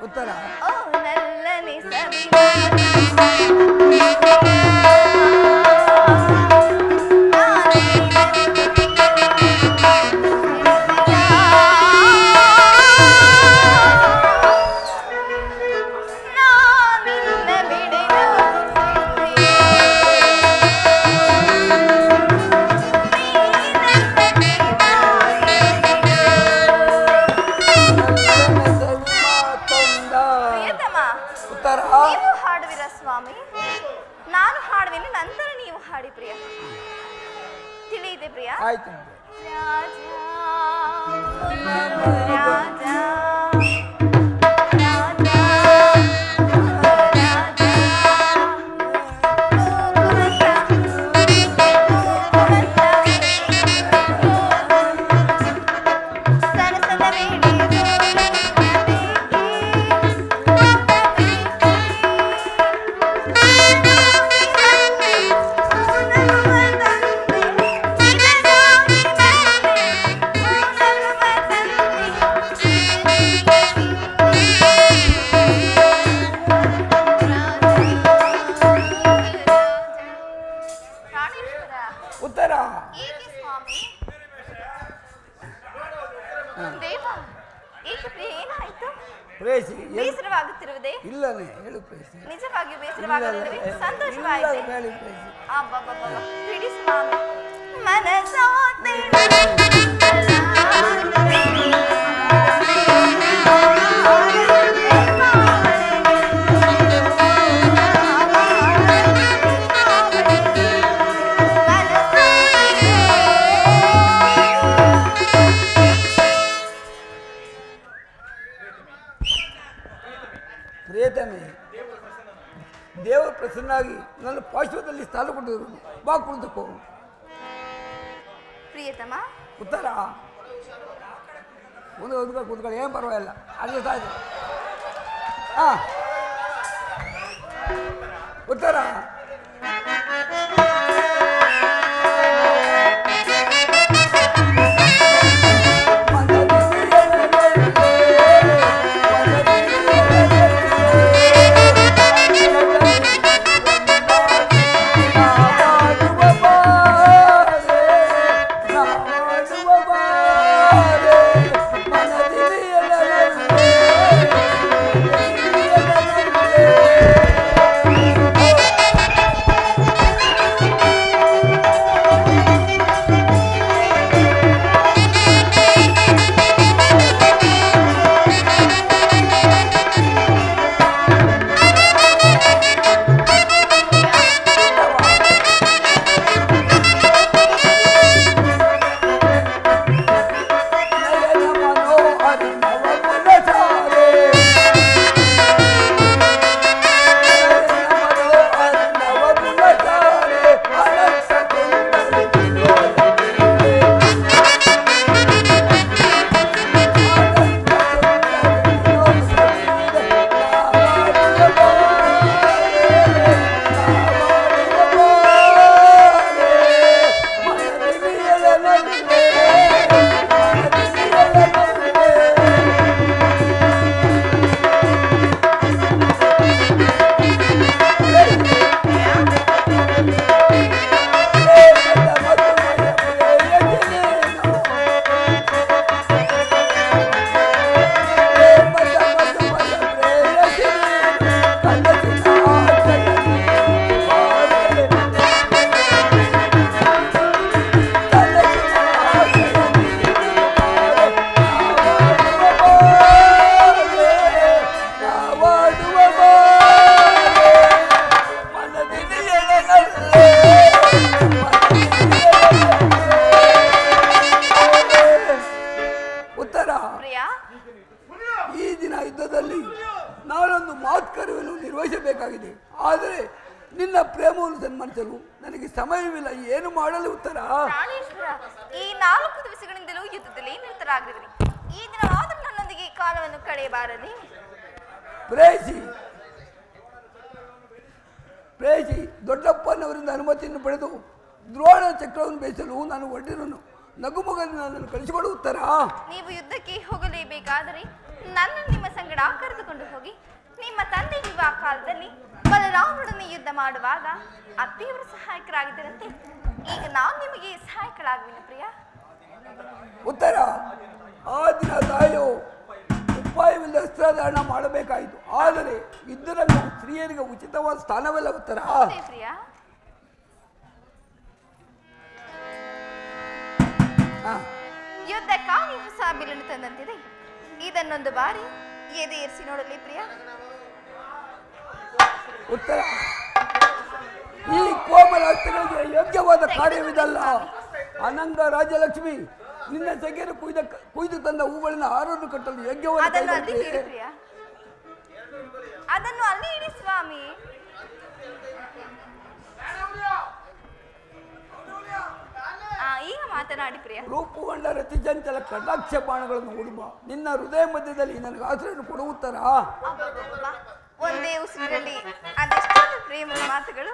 [SPEAKER 5] ಉತ್ತರ.
[SPEAKER 6] ನೀವು ಹಾಡುವಿರ ಸ್ವಾಮಿ? ನಾನು ಹಾಡುವೆನು, ನಂತರ ನೀವು ಹಾಡಿ ಪ್ರಿಯ. ತಿಳಿಯಿದೆ ಪ್ರಿಯ?
[SPEAKER 5] ಆಯ್ತು. ಉತ್ತರ.
[SPEAKER 6] ಏಕೆ ಸ್ವಾಮಿ? ದೇವ, ಏಕೆ ಪ್ರಿಯ, ಏನಾಯ್ತು?
[SPEAKER 5] ಪ್ರೇಸಿ
[SPEAKER 6] ಬೇಸರವಾಗುತ್ತಿರುವುದೇ?
[SPEAKER 5] ಇಲ್ಲನೇ ಹೇಳು ಪ್ರೇಸಿ.
[SPEAKER 6] ನಿಜವಾಗಿಯೂ ಬೇಸರವಾಗುತ್ತಿರುವೆ? ಸಂತೋಷವಾಯಿತು.
[SPEAKER 5] ಹೇಳಿ ಪ್ರೇಸಿ.
[SPEAKER 6] ಬಿಡಿ ಸ್ವಾಮಿ. ಮನಸೋತೆ
[SPEAKER 5] ಪ್ರಿಯತಮೆ, ದೇವರು ಪ್ರಸನ್ನಾಗಿ ನನ್ನ ಪಾರ್ಶ್ವದಲ್ಲಿ ಸ್ಥಾನ ಕೊಟ್ಟಿದ್ರು. ಬಾ ಕುಳಿತುಕೋ.
[SPEAKER 6] ಪ್ರಿಯತಮ,
[SPEAKER 5] ಉತ್ತರ ಮುಂದೆ ಕೂತ್ಕೊಳ್ಳಿ, ಏನು ಪರವಾಗಿಲ್ಲ. ಅಲ್ಲಿ ಸಾಯ್ತು. ಹಾಂ, ಉತ್ತರ ನಿರ್ವಹಿಸಬೇಕಾಗಿದೆ. ಆದರೆ ನಿನ್ನ ಪ್ರೇಮವನ್ನು ಸನ್ಮಾನಿಸಲು ನನಗೆ ಸಮಯವಿಲ್ಲ. ಏನು ಮಾಡಲು ಉತ್ತರ?
[SPEAKER 6] ಪ್ರಾಣೇಶ್ವರ, ಈ 4 ದಿವಸಗಳಿಂದಲೂ ಯುದ್ಧದಲ್ಲಿ ನಿರತರಾಗಿರುವಿರಿ. ಈ ದಿನವಾದರೂ ನನ್ನೊಂದಿಗೆ ಕಾಲವನ್ನು ಕಳೆಯಬಾರದೆ?
[SPEAKER 5] ಪ್ರೇಯಸಿ, ದೊಡ್ಡಪ್ಪನವರಿಂದ ಅನುಮತಿಯನ್ನು ಪಡೆದು ದ್ರೋಣ ಚಕ್ರವನ್ನು ಬೇಯಿಸಲು ನಾನು ಹೊರಟಿರುವನು. ನಗುಮಗನ್ನು ನನ್ನನ್ನು ಕಳಿಸಿಕೊಡು ಉತ್ತರ.
[SPEAKER 6] ನೀವು ಯುದ್ಧಕ್ಕೆ ಹೋಗಲೇಬೇಕಾದರೆ ನನ್ನ ನಿಮ್ಮ ಸಂಗಡ ಕರೆದುಕೊಂಡು ಹೋಗಿ. ನಿಮ್ಮ ತಂದೆ ವಿವಾಹ ಕಾಲದಲ್ಲಿ ಬಲರಾಮನೊಡನೆ ಯುದ್ಧ ಮಾಡುವಾಗ ಅತ್ತೆಯವರು ಸಹಾಯಕರಾಗಿದ್ದರಂತೆ. ಈಗ ನಾನು ನಿಮಗೆ ಸಹಾಯಕರಾಗುವಿನ ಪ್ರಿಯ.
[SPEAKER 5] ಉತ್ತರ. ಆ ದಿನ ತಾಯಿಯು ಉಪಾಯವಿಲ್ಲದೆ ಅಸ್ತ್ರಧಾರಣ ಮಾಡಬೇಕಾಯಿತು. ಆದರೆ ಯುದ್ಧರಂಗವು ಸ್ತ್ರೀಯರಿಗೆ ಉಚಿತವಾದ ಸ್ಥಾನವಲ್ಲ ಉತ್ತರ.
[SPEAKER 6] ಪ್ರಿಯ, ಯುದ್ಧಕ್ಕಾಗಿ ಹೊಸ ಬಿಲ್ಲನ್ನು ತಂದಂತಿದೆ. ಇದನ್ನೊಂದು ಬಾರಿ ಎದೆಯೇರಿಸಿ ನೋಡಲಿ ಪ್ರಿಯ.
[SPEAKER 5] ಉತ್ತರ. ಈ ಕೋಮಲ ಹಸ್ತಗಳಿಗೆ ಯೋಗ್ಯವಾದ ಕಾರ್ಯವಿದಲ್ಲ. ಅನಂಗ ರಾಜಲಕ್ಷ್ಮಿ, ನಿನ್ನ ಸೆಗೆಯನ್ನು ಕುಯ್ದು ತಂದ ಹೂಗಳನ್ನು ಆರನ್ನು ಕಟ್ಟಲು ಯೋಗ್ಯವಾದ
[SPEAKER 6] ಅದನ್ನು ಅಲ್ಲಿ ಇಡಿ ಸ್ವಾಮಿ. ಈಗ ಮಾತನಾಡಿ ಪ್ರಿಯ.
[SPEAKER 5] ರೂಪುಗೊಂಡ ರತಿ ಚಂಚಲ ಕಟಾಕ್ಷ ಬಾಣಗಳನ್ನು ಹುಡುಬ ನಿನ್ನ ಹೃದಯ ಮಧ್ಯದಲ್ಲಿ ನನಗೆ ಆಶ್ರಯ ಕೊಡುತ್ತಾರ.
[SPEAKER 6] ಒಂದೇ ಉಸಿರಲ್ಲಿ ಅದೆಷ್ಟೊಂದು ಪ್ರೇಮದ ಮಾತುಗಳು.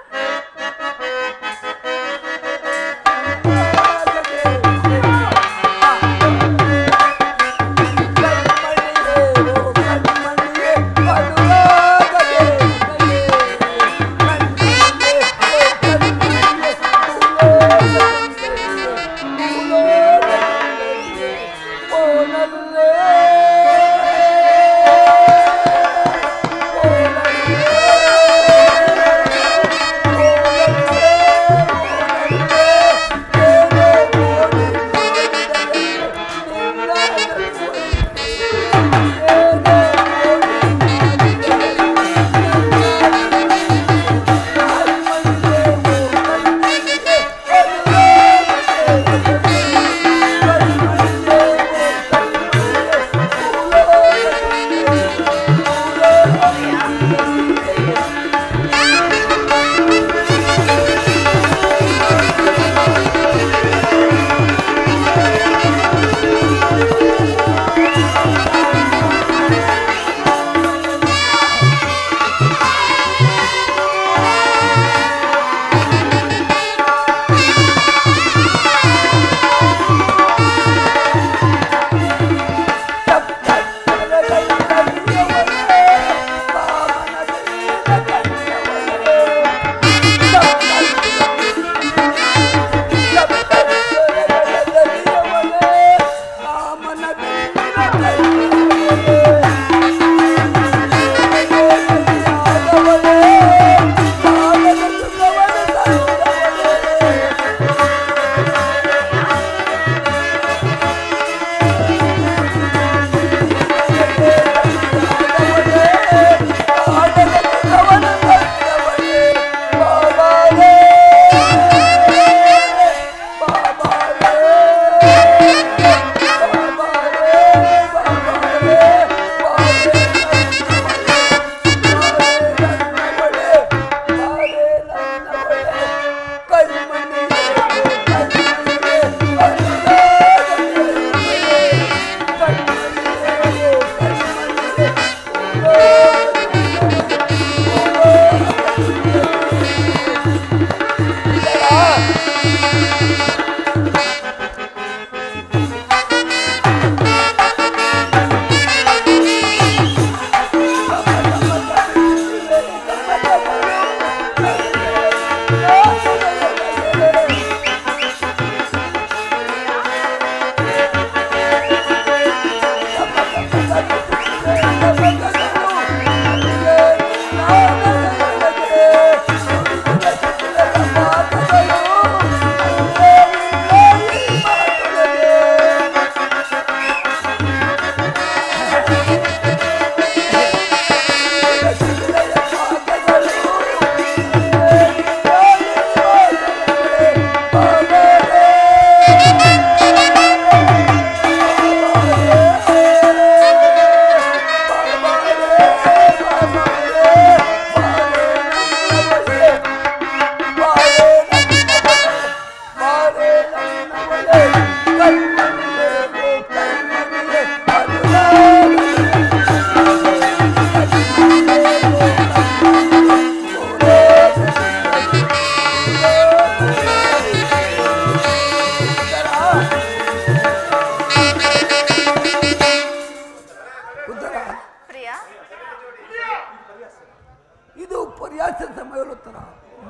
[SPEAKER 5] ಸೂರ್ಯಾಸ್ತ ಸಮಯೋತ್ತರ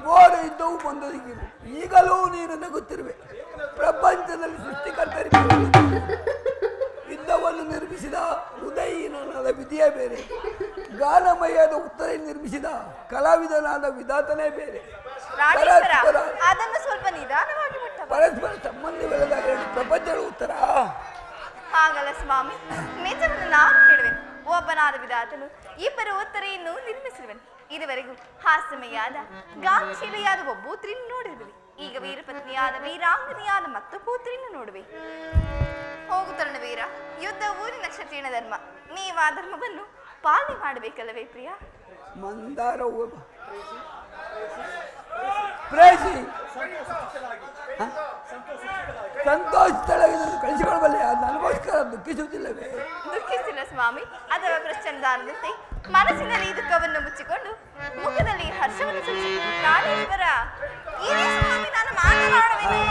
[SPEAKER 5] ಮೋಡ ಇದ್ದವು ಬಂದೊದಗಿರು. ಈಗಲೂ ನೀನು ನಗುತ್ತಿರುವೆ. ಪ್ರಪಂಚದಲ್ಲಿ ಸೃಷ್ಟಿಕರ್ತರಿಗೆ ಯುದ್ಧವನ್ನು ನಿರ್ಮಿಸಿದ ಉದಯನಾದ ವಿಧಿಯೇ ಬೇರೆ, ಗಾನಮಯದ ಉತ್ತರ ನಿರ್ಮಿಸಿದ ಕಲಾವಿದನಾದ ವಿಧಾತನೇ ಬೇರೆ.
[SPEAKER 6] ಅದನ್ನು ಸ್ವಲ್ಪ ನಿಧಾನವಾಗಿ
[SPEAKER 5] ಪರಸ್ಪರ ಸಂಬಂಧವಿಲ್ಲದ ಎರಡು ಪ್ರಪಂಚಗಳ ಉತ್ತರ.
[SPEAKER 6] ಹಾಗಲ್ಲ ಸ್ವಾಮಿ, ನಿಜವನ್ನು ನಾನು ಹೇಳುವೆನು. ಒಬ್ಬನಾದ ವಿಧಾತನು ಇಬ್ಬರು ಉತ್ತರೆಯನ್ನು ನಿರ್ಮಿಸಿರುವೆನು. ಇದುವರೆಗೂ ಹಾಸ್ಯಮಯಾದ ಗಾಂಶೀಲೆಯಾದ ಒಬ್ಬ ಉತ್ತರಿಯನ್ನು ನೋಡಿರುವೆ. ಈಗ ವೀರಪತ್ನಿಯಾದ ವೀರಾಂಗನೆಯಾದ ಮತ್ತೊಬ್ಬ ಉತ್ತರಿಯನ್ನು ನೋಡುವೆ. ಹೋಗು ತರುಣವೀರ, ಯುದ್ಧ ಊರಿನ ಕ್ಷತ್ರಿಯನ ಧರ್ಮ. ನೀವು ಆ ಧರ್ಮವನ್ನು ಪಾಲನೆ ಮಾಡಬೇಕಲ್ಲವೇ ಪ್ರಿಯ?
[SPEAKER 5] ಮಂದಾರ ಪ್ರೇಸಿ ಸಂತೋಷಿತಳಾಗಿ ಕಳಿಸಿಕೊಳ್ಳಬಲ್ಲೆ. ನನಗೋಸ್ಕರ ದುಃಖಿಸುವುದಿಲ್ಲವೇ?
[SPEAKER 6] ದುಃಖಿಸಿಲ್ಲ ಸ್ವಾಮಿ. ಅದರ ಪ್ರಶ್ನದಾನದಂತೆ ಮನಸ್ಸಿನಲ್ಲಿ ದುಃಖವನ್ನು ಮುಚ್ಚಿಕೊಂಡು ಮುಖದಲ್ಲಿ ಹರ್ಷವನ್ನು ಸೂಚಿಸಿದ ಪ್ರಾಣೇಶ್ವರ, ಇದೇ ಸ್ವಾಮಿ ನಾನು ಮಾತನಾಡುವೆನು.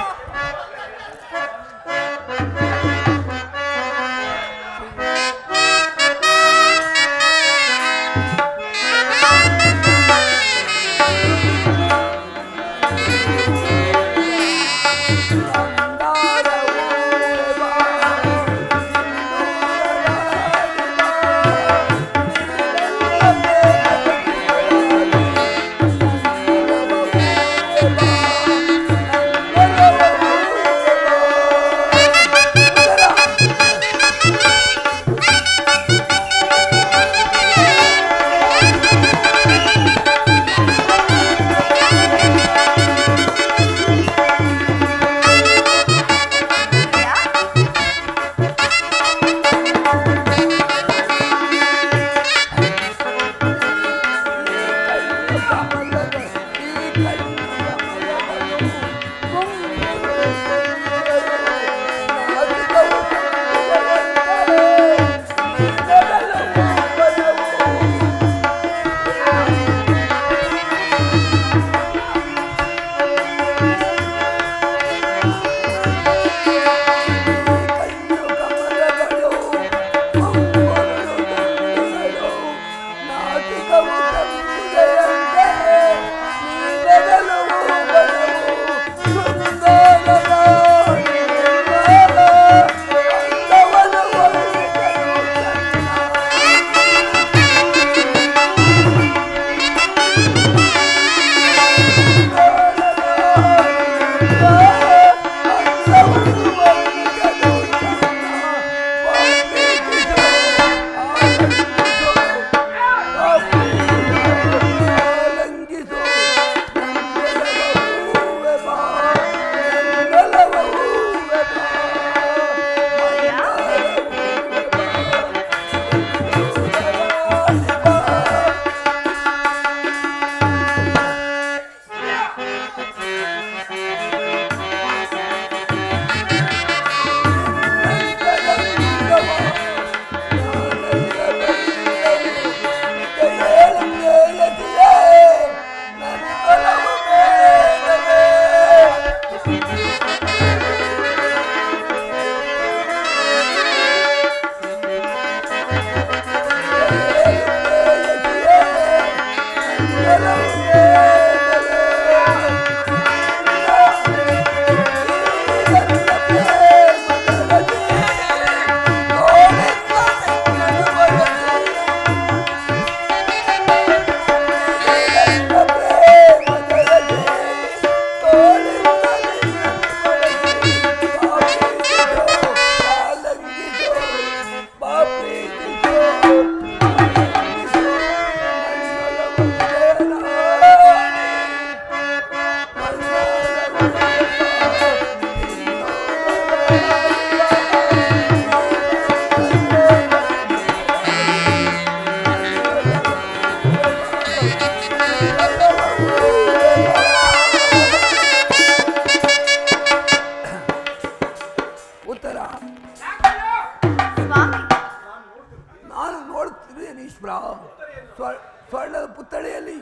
[SPEAKER 5] ಸ್ವರ್ಣದ ಪುತ್ಥಳಿಯಲ್ಲಿ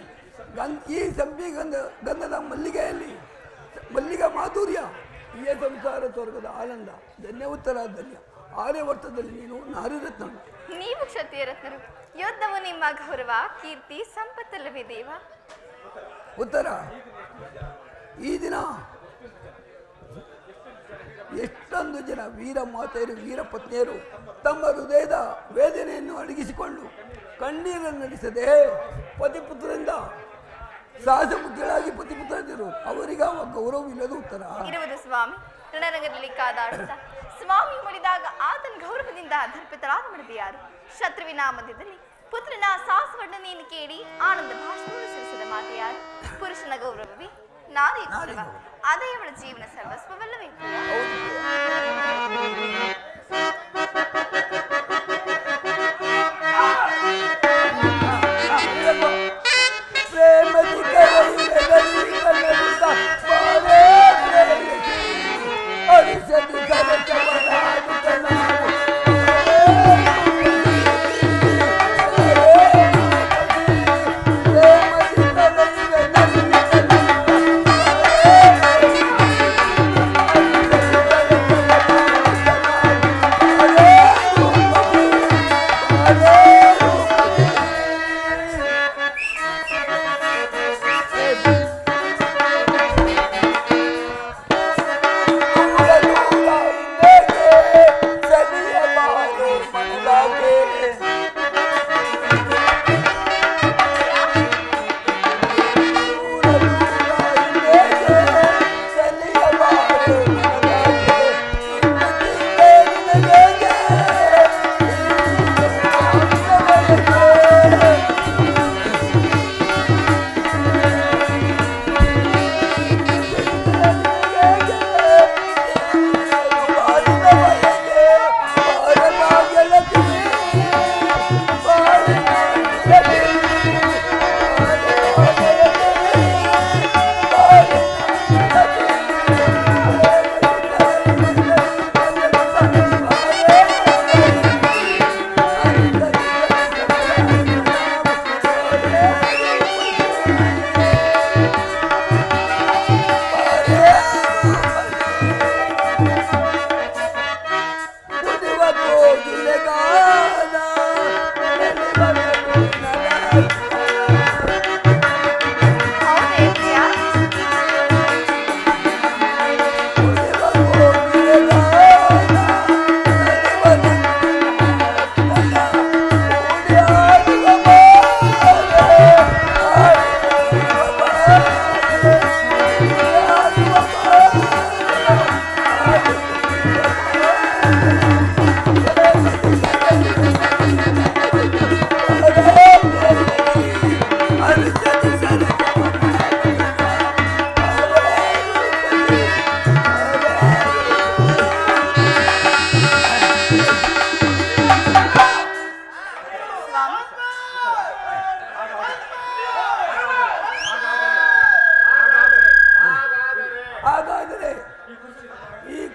[SPEAKER 5] ಈ ಸಂಪಿ ಗಂಧದ ಮಲ್ಲಿಗೆಯಲ್ಲಿ ಮಲ್ಲಿಗೆ ಮಾಧುರ್ಯ, ಈ ಸಂಸಾರ ಸ್ವರ್ಗದ ಆನಂದ. ಧನ್ಯ ಉತ್ತರ ಧನ್ಯ. 6 ವರ್ಷದಲ್ಲಿ ನೀನು ನಾರಿರತ್ನ
[SPEAKER 6] ನೀವು ಕ್ಷತ್ರಿಯ ರತ್ನರು, ಯುದ್ಧವು ನಿಮ್ಮ ಗೌರವ, ಕೀರ್ತಿ, ಸಂಪತ್ತಲ್ಲವೇ ದೇವ?
[SPEAKER 5] ಉತ್ತರ, ಈ ದಿನ ಎಷ್ಟೊಂದು ಜನ ವೀರ ಮಾತೆಯರು, ವೀರ ಪತ್ನಿಯರು ತಮ್ಮ ಹೃದಯದ ವೇದನೆಯನ್ನು ಅಡಗಿಸಿಕೊಂಡು ಕಣ್ಣೀರನ್ನು ನಡೆಸದೆ ಪತಿಪುತ್ರರಿಂದ ಸಾಹಸ ಬುದ್ಧಿಗಳಾಗಿ ಪತಿಪುತ್ರರು ಅವರಿಗೆ ಗೌರವವಿಲ್ಲದ ಉತ್ತರ
[SPEAKER 6] ಇರುವುದು ಸ್ವಾಮಿ. ರಣರಂಗದಲ್ಲಿ ಕಾದಾಡುತ್ತಾ ಸ್ವಾಮಿ ಮಡಿದಾಗ ಆತನ ಗೌರವದಿಂದ ದರ್ಪಿತರಾದ ಮಾಡಿದ ಯಾರು? ಶತ್ರುವಿನ ಮಧ್ಯದಲ್ಲಿ ಪುತ್ರನ ಸಾಹಸವರ್ಣನೆಯನ್ನು ಕೇಳಿ ಆನಂದ ಭಾಷಣವನ್ನು ಸಲ್ಲಿಸಿದ ಮಾತೆ ಯಾರು? ಪುರುಷನ ಗೌರವವೇ ನಾರಿ ಗೌರವ, ಅದೇ ಅವಳ ಜೀವನ ಸರ್ವಸ್ವವಲ್ಲವೇ?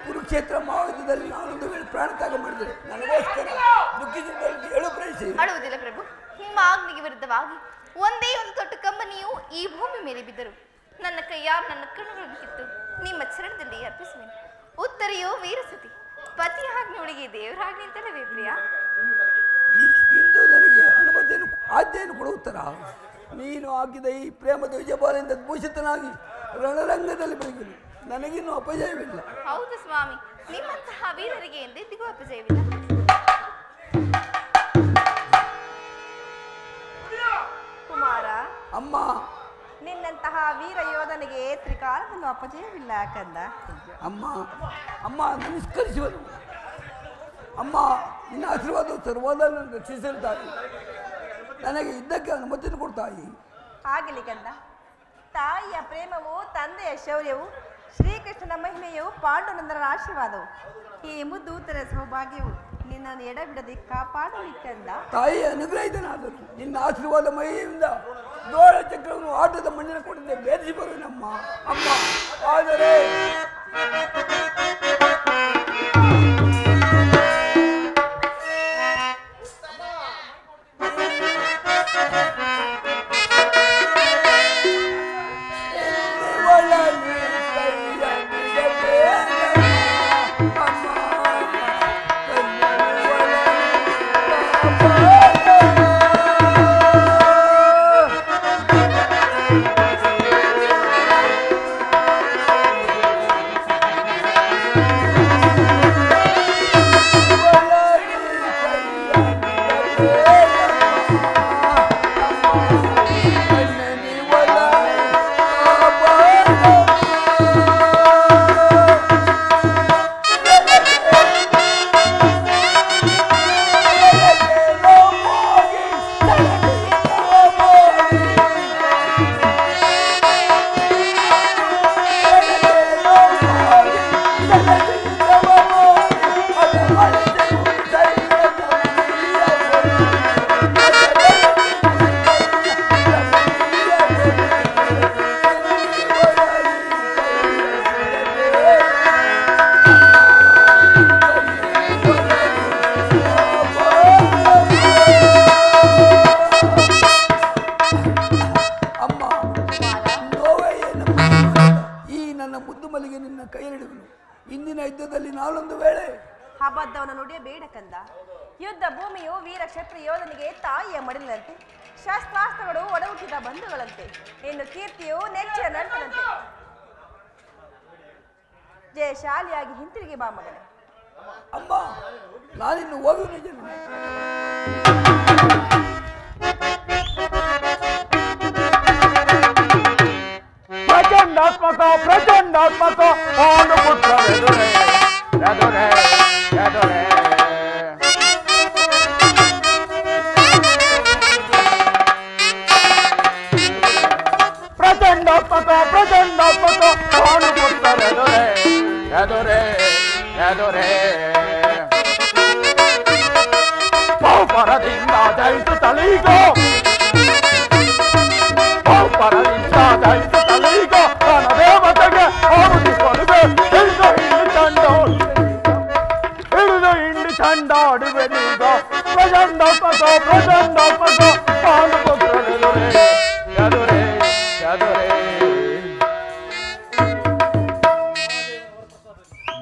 [SPEAKER 5] ಕುರುಕ್ಷೇತ್ರ ಮಹಾಯುದ್ಧದಲ್ಲಿ ನಾನೊಂದು ವೇಳೆ ಪ್ರಾಣ ತ್ಯಾಗ ಮಾಡಿದರೆ ನನಗೋಸ್ಕರ ದುಃಖಿಸಿದ ಹೇಳು ಪ್ರಯತ್ನಿಸಿ.
[SPEAKER 6] ಅಳುವುದಿಲ್ಲ ಪ್ರಭು. ನಿಮ್ಮ ಆಜ್ಞೆಗೆ ವಿರುದ್ಧವಾಗಿ ಒಂದೇ ಒಂದು ದೊಡ್ಡ ಕಂಬನಿಯು ಈ ಭೂಮಿ ಮೇಲೆ ಬಿದ್ದರು ನನ್ನ ಕೈಯಾರು ನನ್ನ ಕಣ್ಣುಗಳನ್ನು ಕಿತ್ತು ನಿಮ್ಮ ಚರಣದಲ್ಲಿ ಅರ್ಪಿಸುವೆನು. ಉತ್ತರೆಯೋ ವೀರಸತಿ, ಪತಿಯ ಆಜ್ಞೆಯೊಳಗೆ ದೇವರ ಆಜ್ಞೆ ಅಂತಲವೇ ಪ್ರಿಯ.
[SPEAKER 5] ಇಂದು ನನಗೆ ಅನುಮತಿಯನ್ನು ಆಜ್ಞೆಯನ್ನು ಕೊಡುತ್ತರ. ನೀನು ಹಾಕಿದ ಈ ಪ್ರೇಮದ ವಿಜಯಬಾಲೆಯಿಂದ ಭೂಷಿತನಾಗಿ ರಣರಂಗದಲ್ಲಿ ಬೆಳಗಲು ನನಗಿನ್ನೂ ಅಪಜಯವಿಲ್ಲ.
[SPEAKER 6] ಹೌದು ಸ್ವಾಮಿ, ನಿಮ್ಮಂತಹ ವೀರರಿಗೆ ಎಂದೆಂದಿಗೂ ಅಪಜಯವಿಲ್ಲ.
[SPEAKER 7] ಕುಮಾರ,
[SPEAKER 5] ಅಮ್ಮ,
[SPEAKER 7] ನಿನ್ನಂತಹ ವೀರ ಯೋಧನಿಗೆ ತ್ರಿಕಾಲದಲ್ಲೂ ಅಪಜಯವಿಲ್ಲ ಕಂದ.
[SPEAKER 5] ಅಮ್ಮ ಅಮ್ಮ ನಮಸ್ಕರಿಸುವನು. ಅಮ್ಮ, ನಿನ್ನ ಆಶೀರ್ವಾದ ಸರ್ವಾದ ರಕ್ಷಿಸಲು ತಾಯಿ. ನನಗೆ ಇದ್ದಕ್ಕೆ ಅನುಮತಿಯನ್ನು ಕೊಡ್ತಾಯಿ.
[SPEAKER 7] ಆಗಲಿ ಕಂದ. ತಾಯಿಯ ಪ್ರೇಮವು, ತಂದೆಯ ಶೌರ್ಯವು, ಶ್ರೀಕೃಷ್ಣನ ಮಹಿಮೆಯು, ಪಾಂಡುನಂದನ ಆಶೀರ್ವಾದವು, ಈ ಮುದ್ದೂತರ ಸೌಭಾಗ್ಯವು ನಿನ್ನನ್ನು ಎಡಬಿಡದೆ ಕಾಪಾಡಲಿ ಕಂದ.
[SPEAKER 5] ತಾಯಿಯ ಅನುಗ್ರಹಿತನಾದರು ನಿನ್ನ ಆಶೀರ್ವಾದ ಮಹಿಮೆಯಿಂದ ದೋಳ ಚಕ್ರವನ್ನು ಆಟದ ಮಣ್ಣಿನ ಕೊಡದೆ ಬೇರಿಸಿ ಬರುವನಮ್ಮ. ಅಮ್ಮ, ಆದರೆ ನನ್ನ ಮುದ್ದು ಮಲ್ಲಿಗೆ ನಿನ್ನ ಕೈಯಲ್ಲಿಡುವನು. ಇಂದಿನ ಯುದ್ಧದಲ್ಲಿ ನಾನೊಂದು ವೇಳೆ
[SPEAKER 7] ಅಬದ್ಧವನ್ನು ನುಡಿಯಬೇಡ ಕಂದ. ಯುದ್ಧ ಭೂಮಿಯು ವೀರ ಕ್ಷತ್ರಿಯ ಯೋಧನಿಗೆ ತಾಯಿಯ ಮಡಿಲಿನಂತೆ, ಶಸ್ತ್ರಾಸ್ತ್ರಗಳು ಒಡಹುಟ್ಟಿದ ಬಂಧುಗಳಂತೆ, ಇನ್ನು ಕೀರ್ತಿಯು ನೆಚ್ಚಿನ ನಂಟರಂತೆ. ಜಯಶಾಲಿಯಾಗಿ ಹಿಂತಿರುಗಿ ಬಾ ಮಗನೇ.
[SPEAKER 5] ಅಮ್ಮ, ನಾನಿನ್ನು ಹೋಗುವ ಜನ.
[SPEAKER 3] ಪ್ರಚಂಡಾತ್ಮಕ ಪ್ರಚಂಡಾತ್ಮಕ ಪಾಂಡುಪುತ್ರರೆದುರೇ ಎದುರೇ ಎದುರೇ ಪ್ರಚಂಡಾತ್ಮಕ ಪ್ರಚಂಡಾತ್ಮಕ ಪಾಂಡುಪುತ್ರರೆದುರೇ ಎದುರೇ ಎದುರೇ ಬಹುಪರದಿಂದ ಜಯಿಸುತ್ತಲೀಗೋ ಬಹುಪರದಿಂದ ಜಯಿಸುತ್ತಲೀಗೋ ನನ್ನ ದೇವತೆಗೆ ಆರುತಿಕೊಳ್ಳುವೆ ಹಿಡಿದು ಹಿಂಡಿ ಚಂಡಾಡುವೆನೀಗ ಪ್ರಚಂಡಾತ್ಮಕ ಪ್ರಚಂಡಾತ್ಮಕ ಪಾಂಡುಪುತ್ರರೆದುರೇ ಎದುರೇ ಎದುರೇ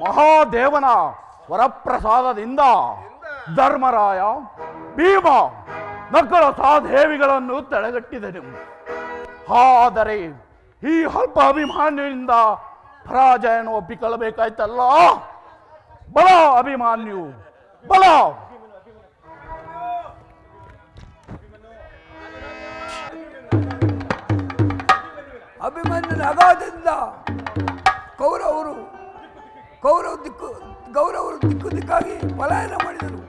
[SPEAKER 3] ಮಹಾದೇವನ ವರಪ್ರಸಾದದಿಂದ ಧರ್ಮರಾಯ ಭೀಮ ನಕಲ ಸಾಧೇವಿಗಳನ್ನು ತಡೆಗಟ್ಟಿದನು. ಆದರೆ ಈ ಅಲ್ಪ ಅಭಿಮಾನ್ಯುವಿನಿಂದ ಪರಾಜಯನ ಒಪ್ಪಿಕೊಳ್ಳಬೇಕಾಯ್ತಲ್ಲ. ಬಲ ಅಭಿಮಾನ್ಯು ಬಲ.
[SPEAKER 5] ಅಭಿಮನ್ಯುನ ಅಗಾಧದಿಂದ ಕೌರವರು ದಿಕ್ಕು ದಿಕ್ಕಾಗಿ ಪಲಾಯನ ಮಾಡಿದರು.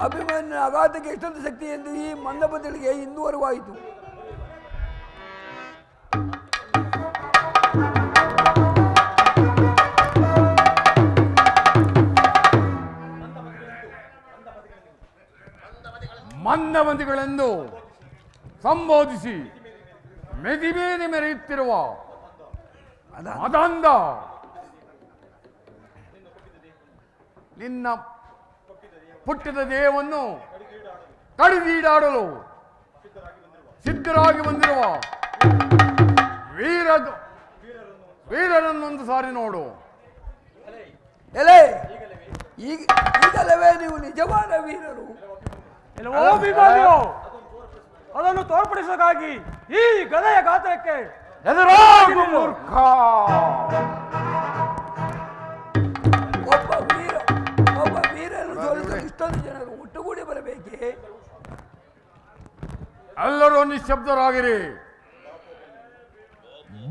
[SPEAKER 5] ಅಭಿಮನ್ಯುನ ಅಗಾಧಕ್ಕೆ ಎಷ್ಟೊಂದು ಶಕ್ತಿ ಎಂದು ಈ ಮಂದಬದಲಿಗೆ ಇಂದುವರೆವಾಯಿತು.
[SPEAKER 8] ಮಂದಮತಿಗಳೆಂದು ಸಂಬೋಧಿಸಿ ಮೆದಿಮೇನೆ ಮೆರೆಯುತ್ತಿರುವ ಮದಂದ ನಿನ್ನ ಪುಟ್ಟಿದ ದೇಹವನ್ನು ಕಡಿದೀಡಾಡಲು ಸಿದ್ಧರಾಗಿ ಬಂದಿರುವ ವೀರರನ್ನೊಂದು ಸಾರಿ ನೋಡು.
[SPEAKER 5] ಎಲೆ ಈಗಲವೇ ನೀವು ನಿಜವಾದ ವೀರರು.
[SPEAKER 3] ಅದನ್ನು ತೋರ್ಪಡಿಸೋಕ್ಕಾಗಿ ಈ ಗದೆಯ ಗಾತ್ರಕ್ಕೆ
[SPEAKER 8] ಎದುರಾಗು ಮೂರ್ಖ.
[SPEAKER 5] ಒಬ್ಬ ವೀರರು ಸೋಲಿಸಲು ಇಷ್ಟೊಂದು ಜನರು ಒಟ್ಟುಗೂಡಿ ಬರಬೇಕೆ?
[SPEAKER 8] ಎಲ್ಲರೂ ನಿಶ್ಶಬ್ದರಾಗಿರಿ.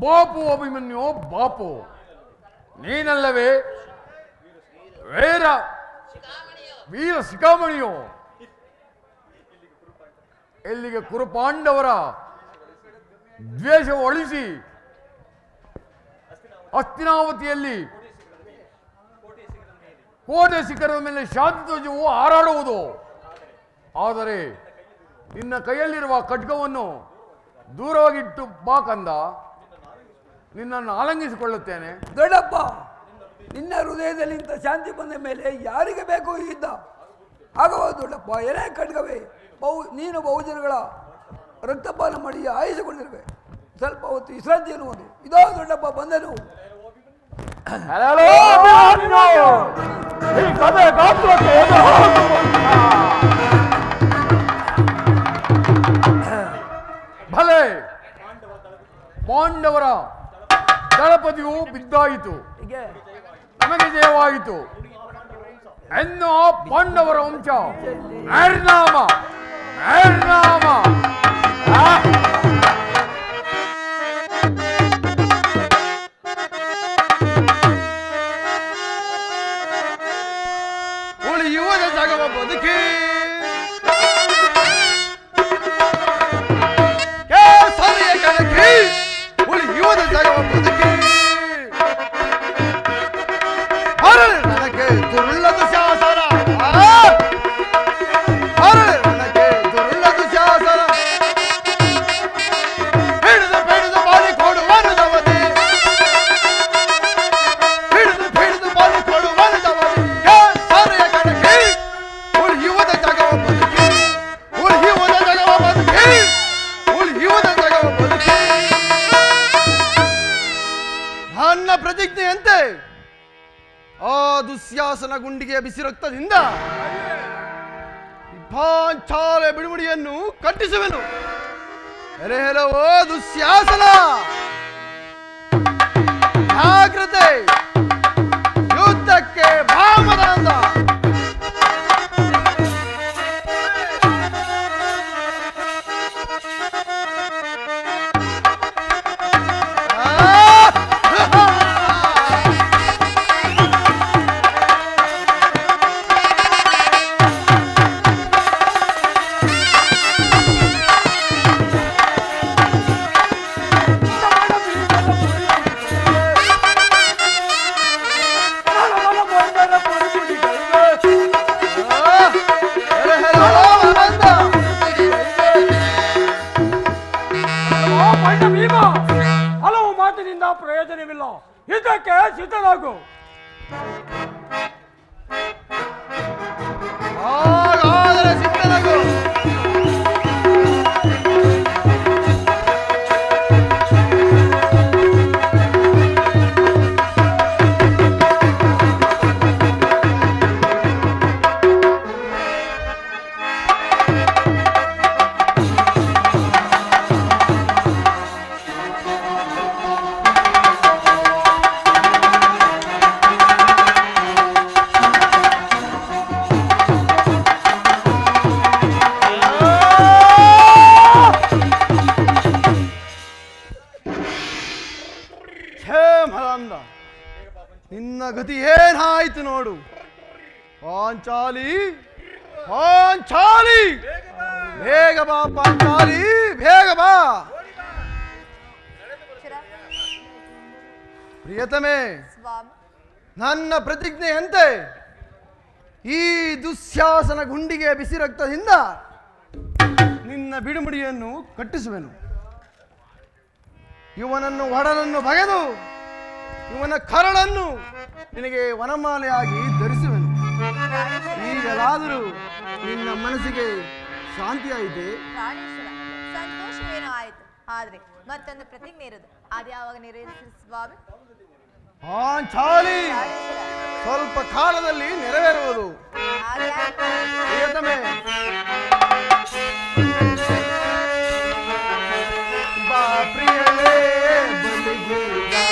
[SPEAKER 8] ಬಾಪು ಅಭಿಮನ್ಯು ಬಾಪು, ನೀನಲ್ಲವೇ ವೀರ ಶಿಖಾಮಣಿಯೋ? ಇಲ್ಲಿಗೆ ಕುರುಪಾಂಡವರ ದ್ವೇಷ ಒಳಿಸಿ ಹಸ್ತಿನಾವತಿಯಲ್ಲಿ ಕೋಟೆ ಶಿಖರದ ಮೇಲೆ ಶಾಂತಿ ಧ್ವಜವು ಹಾರಾಡುವುದು. ಆದರೆ ನಿನ್ನ ಕೈಯಲ್ಲಿರುವ ಖಡ್ಗವನ್ನು ದೂರವಾಗಿಟ್ಟು ಬಾ ಕಂದ, ನಿನ್ನನ್ನು ಆಲಂಗಿಸಿಕೊಳ್ಳುತ್ತೇನೆ.
[SPEAKER 5] ದೊಡ್ಡಪ್ಪ, ನಿನ್ನ ಹೃದಯದಲ್ಲಿ ಇಂಥ ಶಾಂತಿ ಬಂದ ಮೇಲೆ ಯಾರಿಗೆ ಬೇಕು ಈ ಯುದ್ಧ? ಆಗಬಹುದು ದೊಡ್ಡಪ್ಪ, ಏನೇ ಖಡ್ಗವೇ, ನೀನು ಬಹುಜನಗಳ ರಕ್ತಪಾನ ಮಾಡಿ ಆಯಿಸಿಕೊಂಡಿರುವೆ. ಸ್ವಲ್ಪ ಹೊತ್ತು ವಿಶ್ರಾಂತಿ ಎನ್ನುವುದು. ಇದೋ ದೊಡ್ಡಪ್ಪ ಬಂದನು.
[SPEAKER 8] ಭಲೆ, ಪಾಂಡವರ ದಳಪತಿಯು ಬಿದ್ದಾಯಿತು, ನಮಗೆ ಜಯವಾಯಿತು ಎನ್ನು ಪಾಂಡವರ ವಂಶ ನಿರ್ನಾಮ ನಿರ್ನಾಮ.
[SPEAKER 4] ಉಳಿಯುವುದ ಜಗವ ಬದುಕಿ ಸರಿಯ ಕಣಕಿ ಉಳಿಯುವುದ ಜಗವ ಬದುಕಿ ಹರಳೆ ನನಗೆ ದುರುಳ್ಳದು ಶಾಸನ ಹರಳೆ ನನಗೆ ದುರುಳ್ಳದು ಶಾಸನ ಪ್ರತಿಜ್ಞೆಯಂತೆ ಆ ದುಶ್ಯಾಸನ ಗುಂಡಿಗೆ ಬಿಸಿ ರಕ್ತದಿಂದ ಪಾಂಚಾಲೆ ಬಿಡುಮುಡಿಯನ್ನು ಕಟ್ಟಿಸುವೆನು. ಎಲೆಹೆಲವೋ ದುಶ್ಯಾಸನ, ಜಾಗ್ರತೆ, ಯುದ್ಧಕ್ಕೆ ಭಾಮದಂದ.
[SPEAKER 3] ಹಲವು ಮಾತಿನಿಂದ ಪ್ರಯೋಜನವಿಲ್ಲ, ಇದಕ್ಕೆ ಸಿದ್ಧನಾಗು.
[SPEAKER 4] ಹಾಗಾದರೆ ಸಿದ್ಧನಾಗು. ನಿನ್ನ ಗತಿ ಏನಾಯ್ತು ನೋಡು. ಪಾಂಚಾಲಿ, ಪಾಂಚಾಲಿ, ಬೇಗ ಬಾ ಪಾಂಚಾಲಿ, ಬೇಗ ಬಾ. ಪ್ರಿಯತಮೆ, ನನ್ನ ಪ್ರತಿಜ್ಞೆಯಂತೆ ಈ ದುಶ್ಯಾಸನ ಗುಂಡಿಗೆ ಬಿಸಿ ರಕ್ತದಿಂದ ನಿನ್ನ ಬಿಡುಮುಡಿಯನ್ನು ಕಟ್ಟಿಸುವೆನು. ಇವನನ್ನು ಒಡಲನ್ನು ಬಗೆದು ಇವನ ಕರಳನ್ನು ನಿನಗೆ ವನಮಾಲೆಯಾಗಿ ಧರಿಸುವೆನು. ಈಗಲಾದರೂ ನಿನ್ನ ಮನಸ್ಸಿಗೆ ಶಾಂತಿಯಾಯಿತೆ?
[SPEAKER 7] ಸಂತೋಷವೇನೋ ಆಯಿತು, ಆದ್ರೆ ಮತ್ತೊಂದು ಪ್ರತಿಜ್ಞೆ ಇರೋದು, ಅದು ಯಾವಾಗ ನೆರವೇರಿಸಿ ಸ್ವಾಮಿ?
[SPEAKER 4] ಪಾಂಚಾಲಿ, ಸ್ವಲ್ಪ ಕಾಲದಲ್ಲಿ ನೆರವೇರುವುದು. ಪ್ರಿಯತಮೆ, ಬಾ ಪ್ರಿಯಳೇ ಬಲಿಗೆ ಬಾ.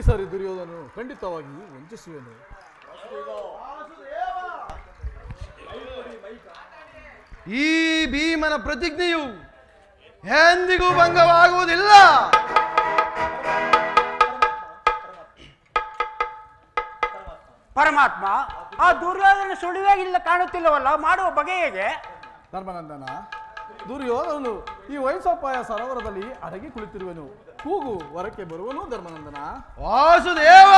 [SPEAKER 1] ಈ ಸಾರಿ ದುರ್ಯೋಧನನು ಖಂಡಿತವಾಗಿ ವಂಚಿಸುವೆನು.
[SPEAKER 4] ಈ ಭೀಮನ ಪ್ರತಿಜ್ಞೆಯು ಎಂದಿಗೂ ಭಂಗವಾಗುವುದಿಲ್ಲ.
[SPEAKER 3] ಪರಮಾತ್ಮ, ಆ ದುರ್ಯೋಧನ ಸುಳಿವೇ ಇಲ್ಲ ಕಾಣುತ್ತಿಲ್ಲವಲ್ಲ, ಮಾಡುವ ಬಗೆ ಹೇಗೆ?
[SPEAKER 1] ಧರ್ಮನಂದನ, ದುರ್ಯೋಧನನು ಈ ವೈಸಪಾಯ ಸರೋವರದಲ್ಲಿ ಅಡಗಿ ಕುಳಿತಿರುವನು. ಕೂಗು ಹೊರಕ್ಕೆ ಬರುವನು ಧರ್ಮನಂದನ.
[SPEAKER 4] ವಾಸುದೇವ,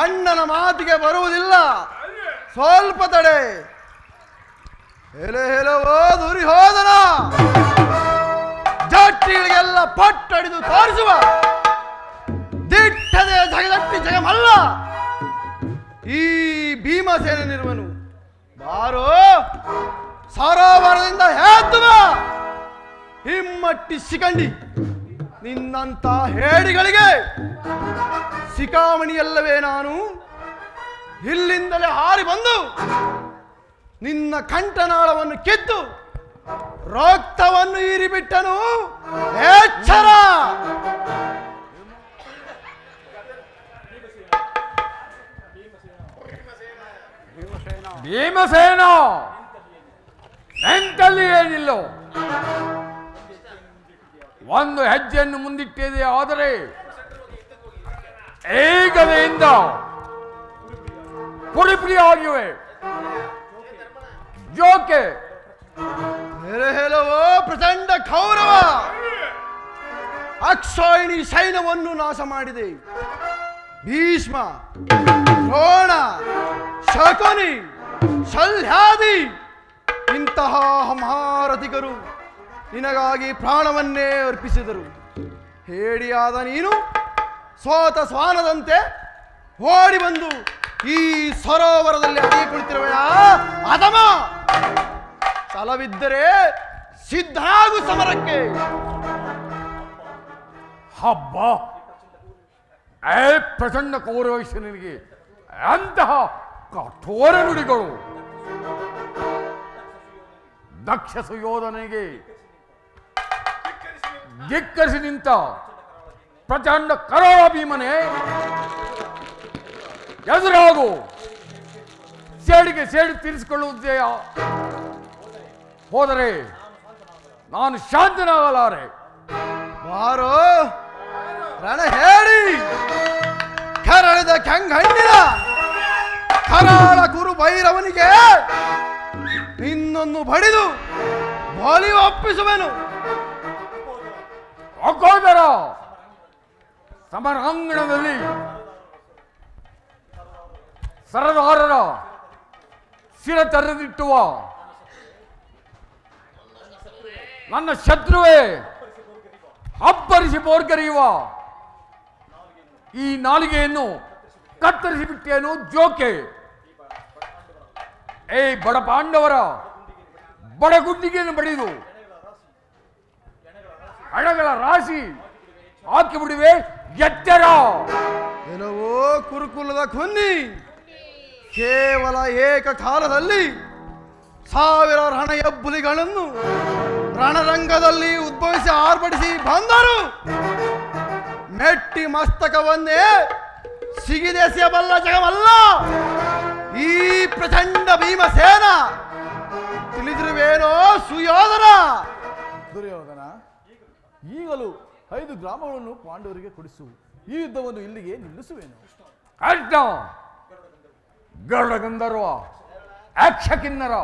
[SPEAKER 4] ಅಣ್ಣನ ಮಾತಿಗೆ ಬರುವುದಿಲ್ಲ, ಸ್ವಲ್ಪ ತಡೆ. ಹೇಳೋ ದುರ್ಯೋಧನ, ಜಾತಿಗಳಿಗೆಲ್ಲ ಪಟ್ಟಡಿದು ತೋರಿಸುವ ದಿಟ್ಟದೆ ಜಗದಟ್ಟಿ ಜಗಮಲ್ಲ ಈ ಭೀಮಸೇನನಿರುವನು. ಬಾರೋ, ಸರೋವರದಿಂದ ಎದ್ದು ಬಾ. ಹಿಮ್ಮಟ್ಟಿ ಶಿಖಂಡಿ, ನಿನ್ನಂತ ಹೇಡಿಗಳಿಗೆ ಶಿಖಾಮಣಿಯಲ್ಲವೇ ನಾನು? ಇಲ್ಲಿಂದಲೇ ಹಾರಿ ಬಂದು ನಿನ್ನ ಕಂಠನಾಳವನ್ನು ಕಿತ್ತು ರಕ್ತವನ್ನು ಹೀರಿಬಿಟ್ಟನು. ಎಚ್ಚರ!
[SPEAKER 8] ಭೀಮಸೇನ, ಎಂತಲ್ಲಿ ಏನಿಲ್ಲ. ಒಂದು ಹೆಜ್ಜೆಯನ್ನು ಮುಂದಿಟ್ಟಿದೆ, ಆದರೆ ಈಗಲೆಯಿಂದ ಪುಡಿ ಪುಡಿಯಾಗಿವೆ. ಜೋಕೆ
[SPEAKER 4] ಹೇಳುವೋ ಪ್ರಚಂಡ ಕೌರವ, ಅಕ್ಷೋಹಿಣಿ ಸೈನ್ಯವನ್ನು ನಾಶ ಮಾಡಿದೆ. ಭೀಷ್ಮ, ದ್ರೋಣ, ಶಕುನಿ, ಶಲ್ಯಾದಿ ಇಂತಹ ಮಹಾರಥಿಕರು ನಿನಗಾಗಿ ಪ್ರಾಣವನ್ನೇ ಅರ್ಪಿಸಿದರು. ಹೇಡಿಯಾದ ನೀನು ಸೋತ ಸ್ವಾನದಂತೆ ಓಡಿ ಬಂದು ಈ ಸರೋವರದಲ್ಲಿ ಅಡಗಿ ಕುಳಿತಿರುವೆಯಾ? ಅಧಮ, ಛಲವಿದ್ದರೆ ಸಿದ್ಧಾಗು ಸಮರಕ್ಕೆ.
[SPEAKER 8] ಹಬ್ಬ, ಏ ಪ್ರಚಂಡ ಕೌರವೈಶ್ಯನಿಗೆ ಅಂತಹ ಕಠೋರ ನುಡಿಗಳು. ದಕ್ಷ ಸುಯೋಧನಿಗೆ ಧಿಕ್ಕರಿಸಿ ನಿಂತ ಪ್ರಚಂಡ ಕರಾಳ ಭೀಮನೆ, ಎದುರಾಗು. ಸೇಡಿಗೆ ಸೇಡಿ ತೀರಿಸಿಕೊಳ್ಳುವುದೇ ಹೋದರೆ ನಾನು ಶಾಂತನಾಗಲಾರೆ.
[SPEAKER 4] ಬಾರೋ ರಣ ಹೇಳಿ, ಕರಳಿದ ಕೆಂಗಣ್ಣಿನ ಕರಾಳ ಕುರು ಭೈರವನಿಗೆ ನಿನ್ನನ್ನು ಬಡಿದು ಬಲಿ ಒಪ್ಪಿಸುವೆನು.
[SPEAKER 8] ಅಗೋದರ ಸಮರಾಂಗಣದಲ್ಲಿ ಸರದಾರರ ಶಿರ ತೆರೆದಿಟ್ಟುವ ನನ್ನ ಶತ್ರುವೇ, ಅಬ್ಬರಿಸಿ ಬೋರ್ಗರೆಯುವ ಈ ನಾಲಿಗೆಯನ್ನು ಕತ್ತರಿಸಿ ಬಿಟ್ಟೇನು ಜೋಕೆ. ಏ ಬಡ ಪಾಂಡವರ ಬಡಗುಡ್ಡಿಗೆಯನ್ನು ಬಡಿದು ಹಣಗಳ ರಾಶಿ ಹಾಕಿ ಬಿಡುವೆ. ಎಚ್ಚರ!
[SPEAKER 4] ಎಲ್ಲವೋ ಕುರುಕುಲದ ಕುನ್ನಿ, ಕೇವಲ ಏಕಕಾಲದಲ್ಲಿ ಸಾವಿರ ರಣ ಹೆಬ್ಬುಲಿಗಳನ್ನು ರಣರಂಗದಲ್ಲಿ ಉದ್ಭವಿಸಿ ಆರ್ಭಟಿಸಿ ಬಂದರು. ಮೆಟ್ಟಿ ಮಸ್ತಕವನ್ನೇ ಸಿಗಿದೆಸೆಯಬಲ್ಲ ಜಗವಲ್ಲ ಈ ಪ್ರಚಂಡ ಭೀಮಸೇನ. ತಿಳಿದಿರುವೇನೋ ಸುಯೋಧನ?
[SPEAKER 1] ದುರ್ಯೋಧನ, ಈಗಲೂ 5 ಗ್ರಾಮಗಳನ್ನು ಪಾಂಡವರಿಗೆ ಕೊಡಿಸು. ಈ ಯುದ್ಧವನ್ನು ಇಲ್ಲಿಗೆ ನಿಲ್ಲಿಸುವೇನು.
[SPEAKER 8] ಕೃಷ್ಣ, ಗರುಡ ಗಂಧರ್ವ, ಯಕ್ಷ ಕಿನ್ನರ,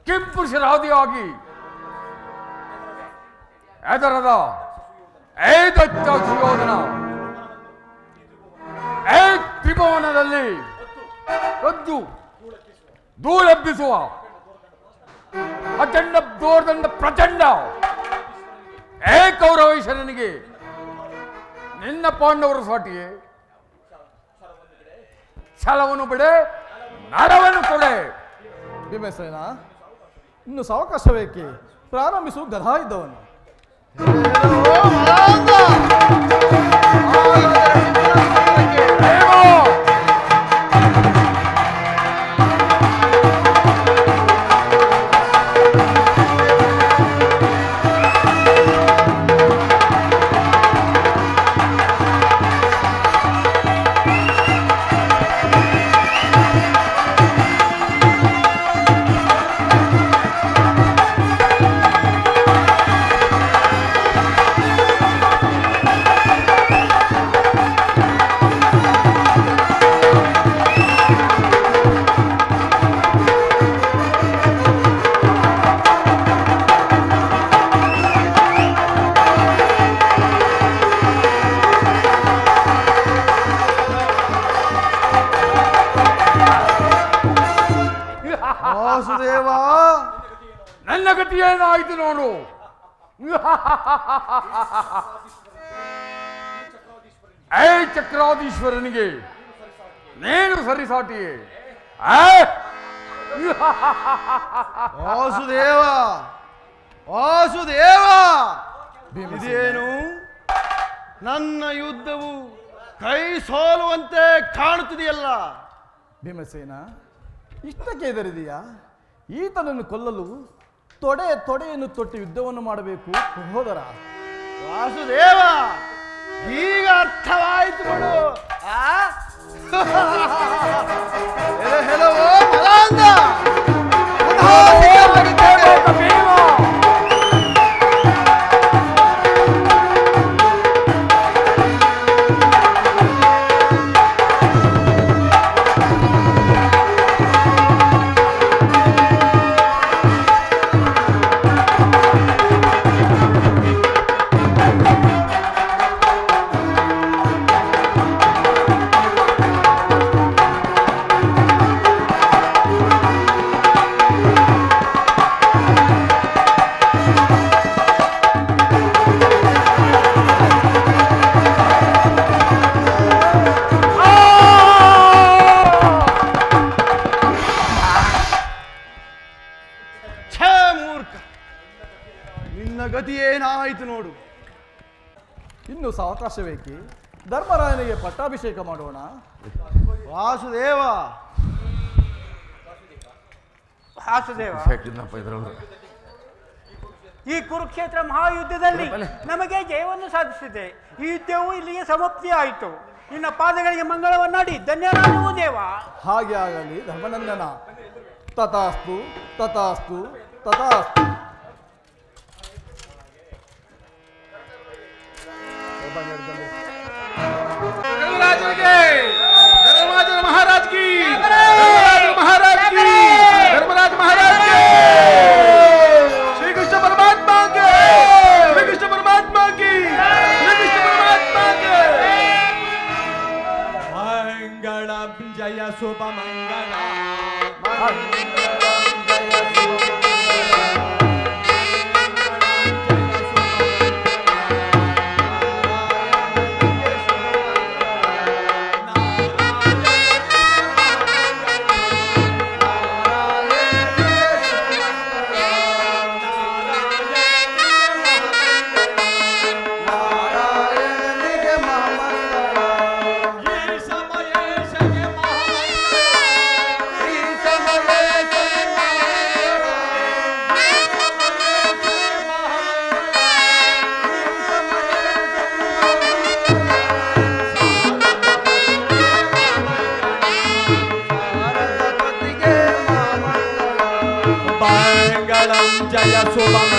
[SPEAKER 8] ಕಿಂಪುರುಷರಾದಿಯಾಗಿ ಎದರದ ದತ್ತ ಸುಯೋಧನ, ತ್ರಿಭುವನದಲ್ಲಿ ಕದ್ದು ಧೂಳೆಬ್ಬಿಸುವ ಅಚಂಡ ದೋರ್ದಂಡ ಪ್ರಚಂಡ ಕೌರವೈಶ್ವರನಿಗೆ ನಿನ್ನ ಪಾಂಡವರು ಸಾಟಿಯೇ. ಛಲವನ್ನು ಬಿಡೆ, ನರವನ್ನು ಕೊಡೆ.
[SPEAKER 1] ಭೀಮಸೇನ, ಇನ್ನು ಸಾವಕಾಶವೇಕೆ? ಪ್ರಾರಂಭಿಸು ಗದಾ ಯುದ್ಧವನ್ನು.
[SPEAKER 8] ಐ ಚಕ್ರಾಧೀಶ್ವರನಿಗೆ ನೀನು ಸರಿಸಾಟಿಯೇ?
[SPEAKER 4] ವಾಸುದೇವ ವಾಸುದೇವ, ಇದೇನು ನನ್ನ ಯುದ್ಧವು ಕೈ ಸೋಲುವಂತೆ ಕಾಣುತ್ತಿದೆಯಲ್ಲ?
[SPEAKER 1] ಭೀಮಸೇನ, ಇಷ್ಟಕ್ಕೆ ಹೆದರಿದೆಯಾ? ಈತನನ್ನು ಕೊಲ್ಲಲು ತೊಡೆಯನ್ನು ತೊಟ್ಟು ಯುದ್ಧವನ್ನು ಮಾಡಬೇಕು ಸಹೋದರ.
[SPEAKER 4] ವಾಸುದೇವ, ಈಗ ಅರ್ಥವಾಯಿತು ಬಿಡು. ಹೆಲವೋ ಮಲಾಂಧ, ಗತಿಯೇನಾಯಿತು ನೋಡು.
[SPEAKER 1] ಇನ್ನು ಸಾವಕಾಶ ಬೇಕಿ, ಧರ್ಮರಾಯನಿಗೆ ಪಟ್ಟಾಭಿಷೇಕ ಮಾಡೋಣ.
[SPEAKER 4] ವಾಸುದೇವ
[SPEAKER 3] ವಾಸುದೇವ, ಈ ಕುರುಕ್ಷೇತ್ರ ಮಹಾಯುದ್ಧದಲ್ಲಿ ನಮಗೆ ಜಯವನ್ನು ಸಾಧಿಸಿದೆ. ಈ ಯುದ್ಧವು ಇಲ್ಲಿಗೆ ಸಮಾಪ್ತಿ ಆಯಿತು. ನಿನ್ನ ಪಾದಗಳಿಗೆ ಮಂಗಳವನ್ನಾಡಿ ಧನ್ಯನಾಗುವು ದೇವ.
[SPEAKER 1] ಹಾಗೆ ಆಗಲಿ ಧರ್ಮನಂದನ. ತಥಾಸ್ತು ತಥಾಸ್ತು ತಥಾಸ್ತು.
[SPEAKER 8] महाराज की, महाराज की, धर्मराज महाराज के, श्री कृष्ण परमात्मा के, श्री कृष्ण परमात्मा की, श्री कृष्ण परमात्मा के।
[SPEAKER 9] मंगलम जय शुभ मंगला, जय शुभ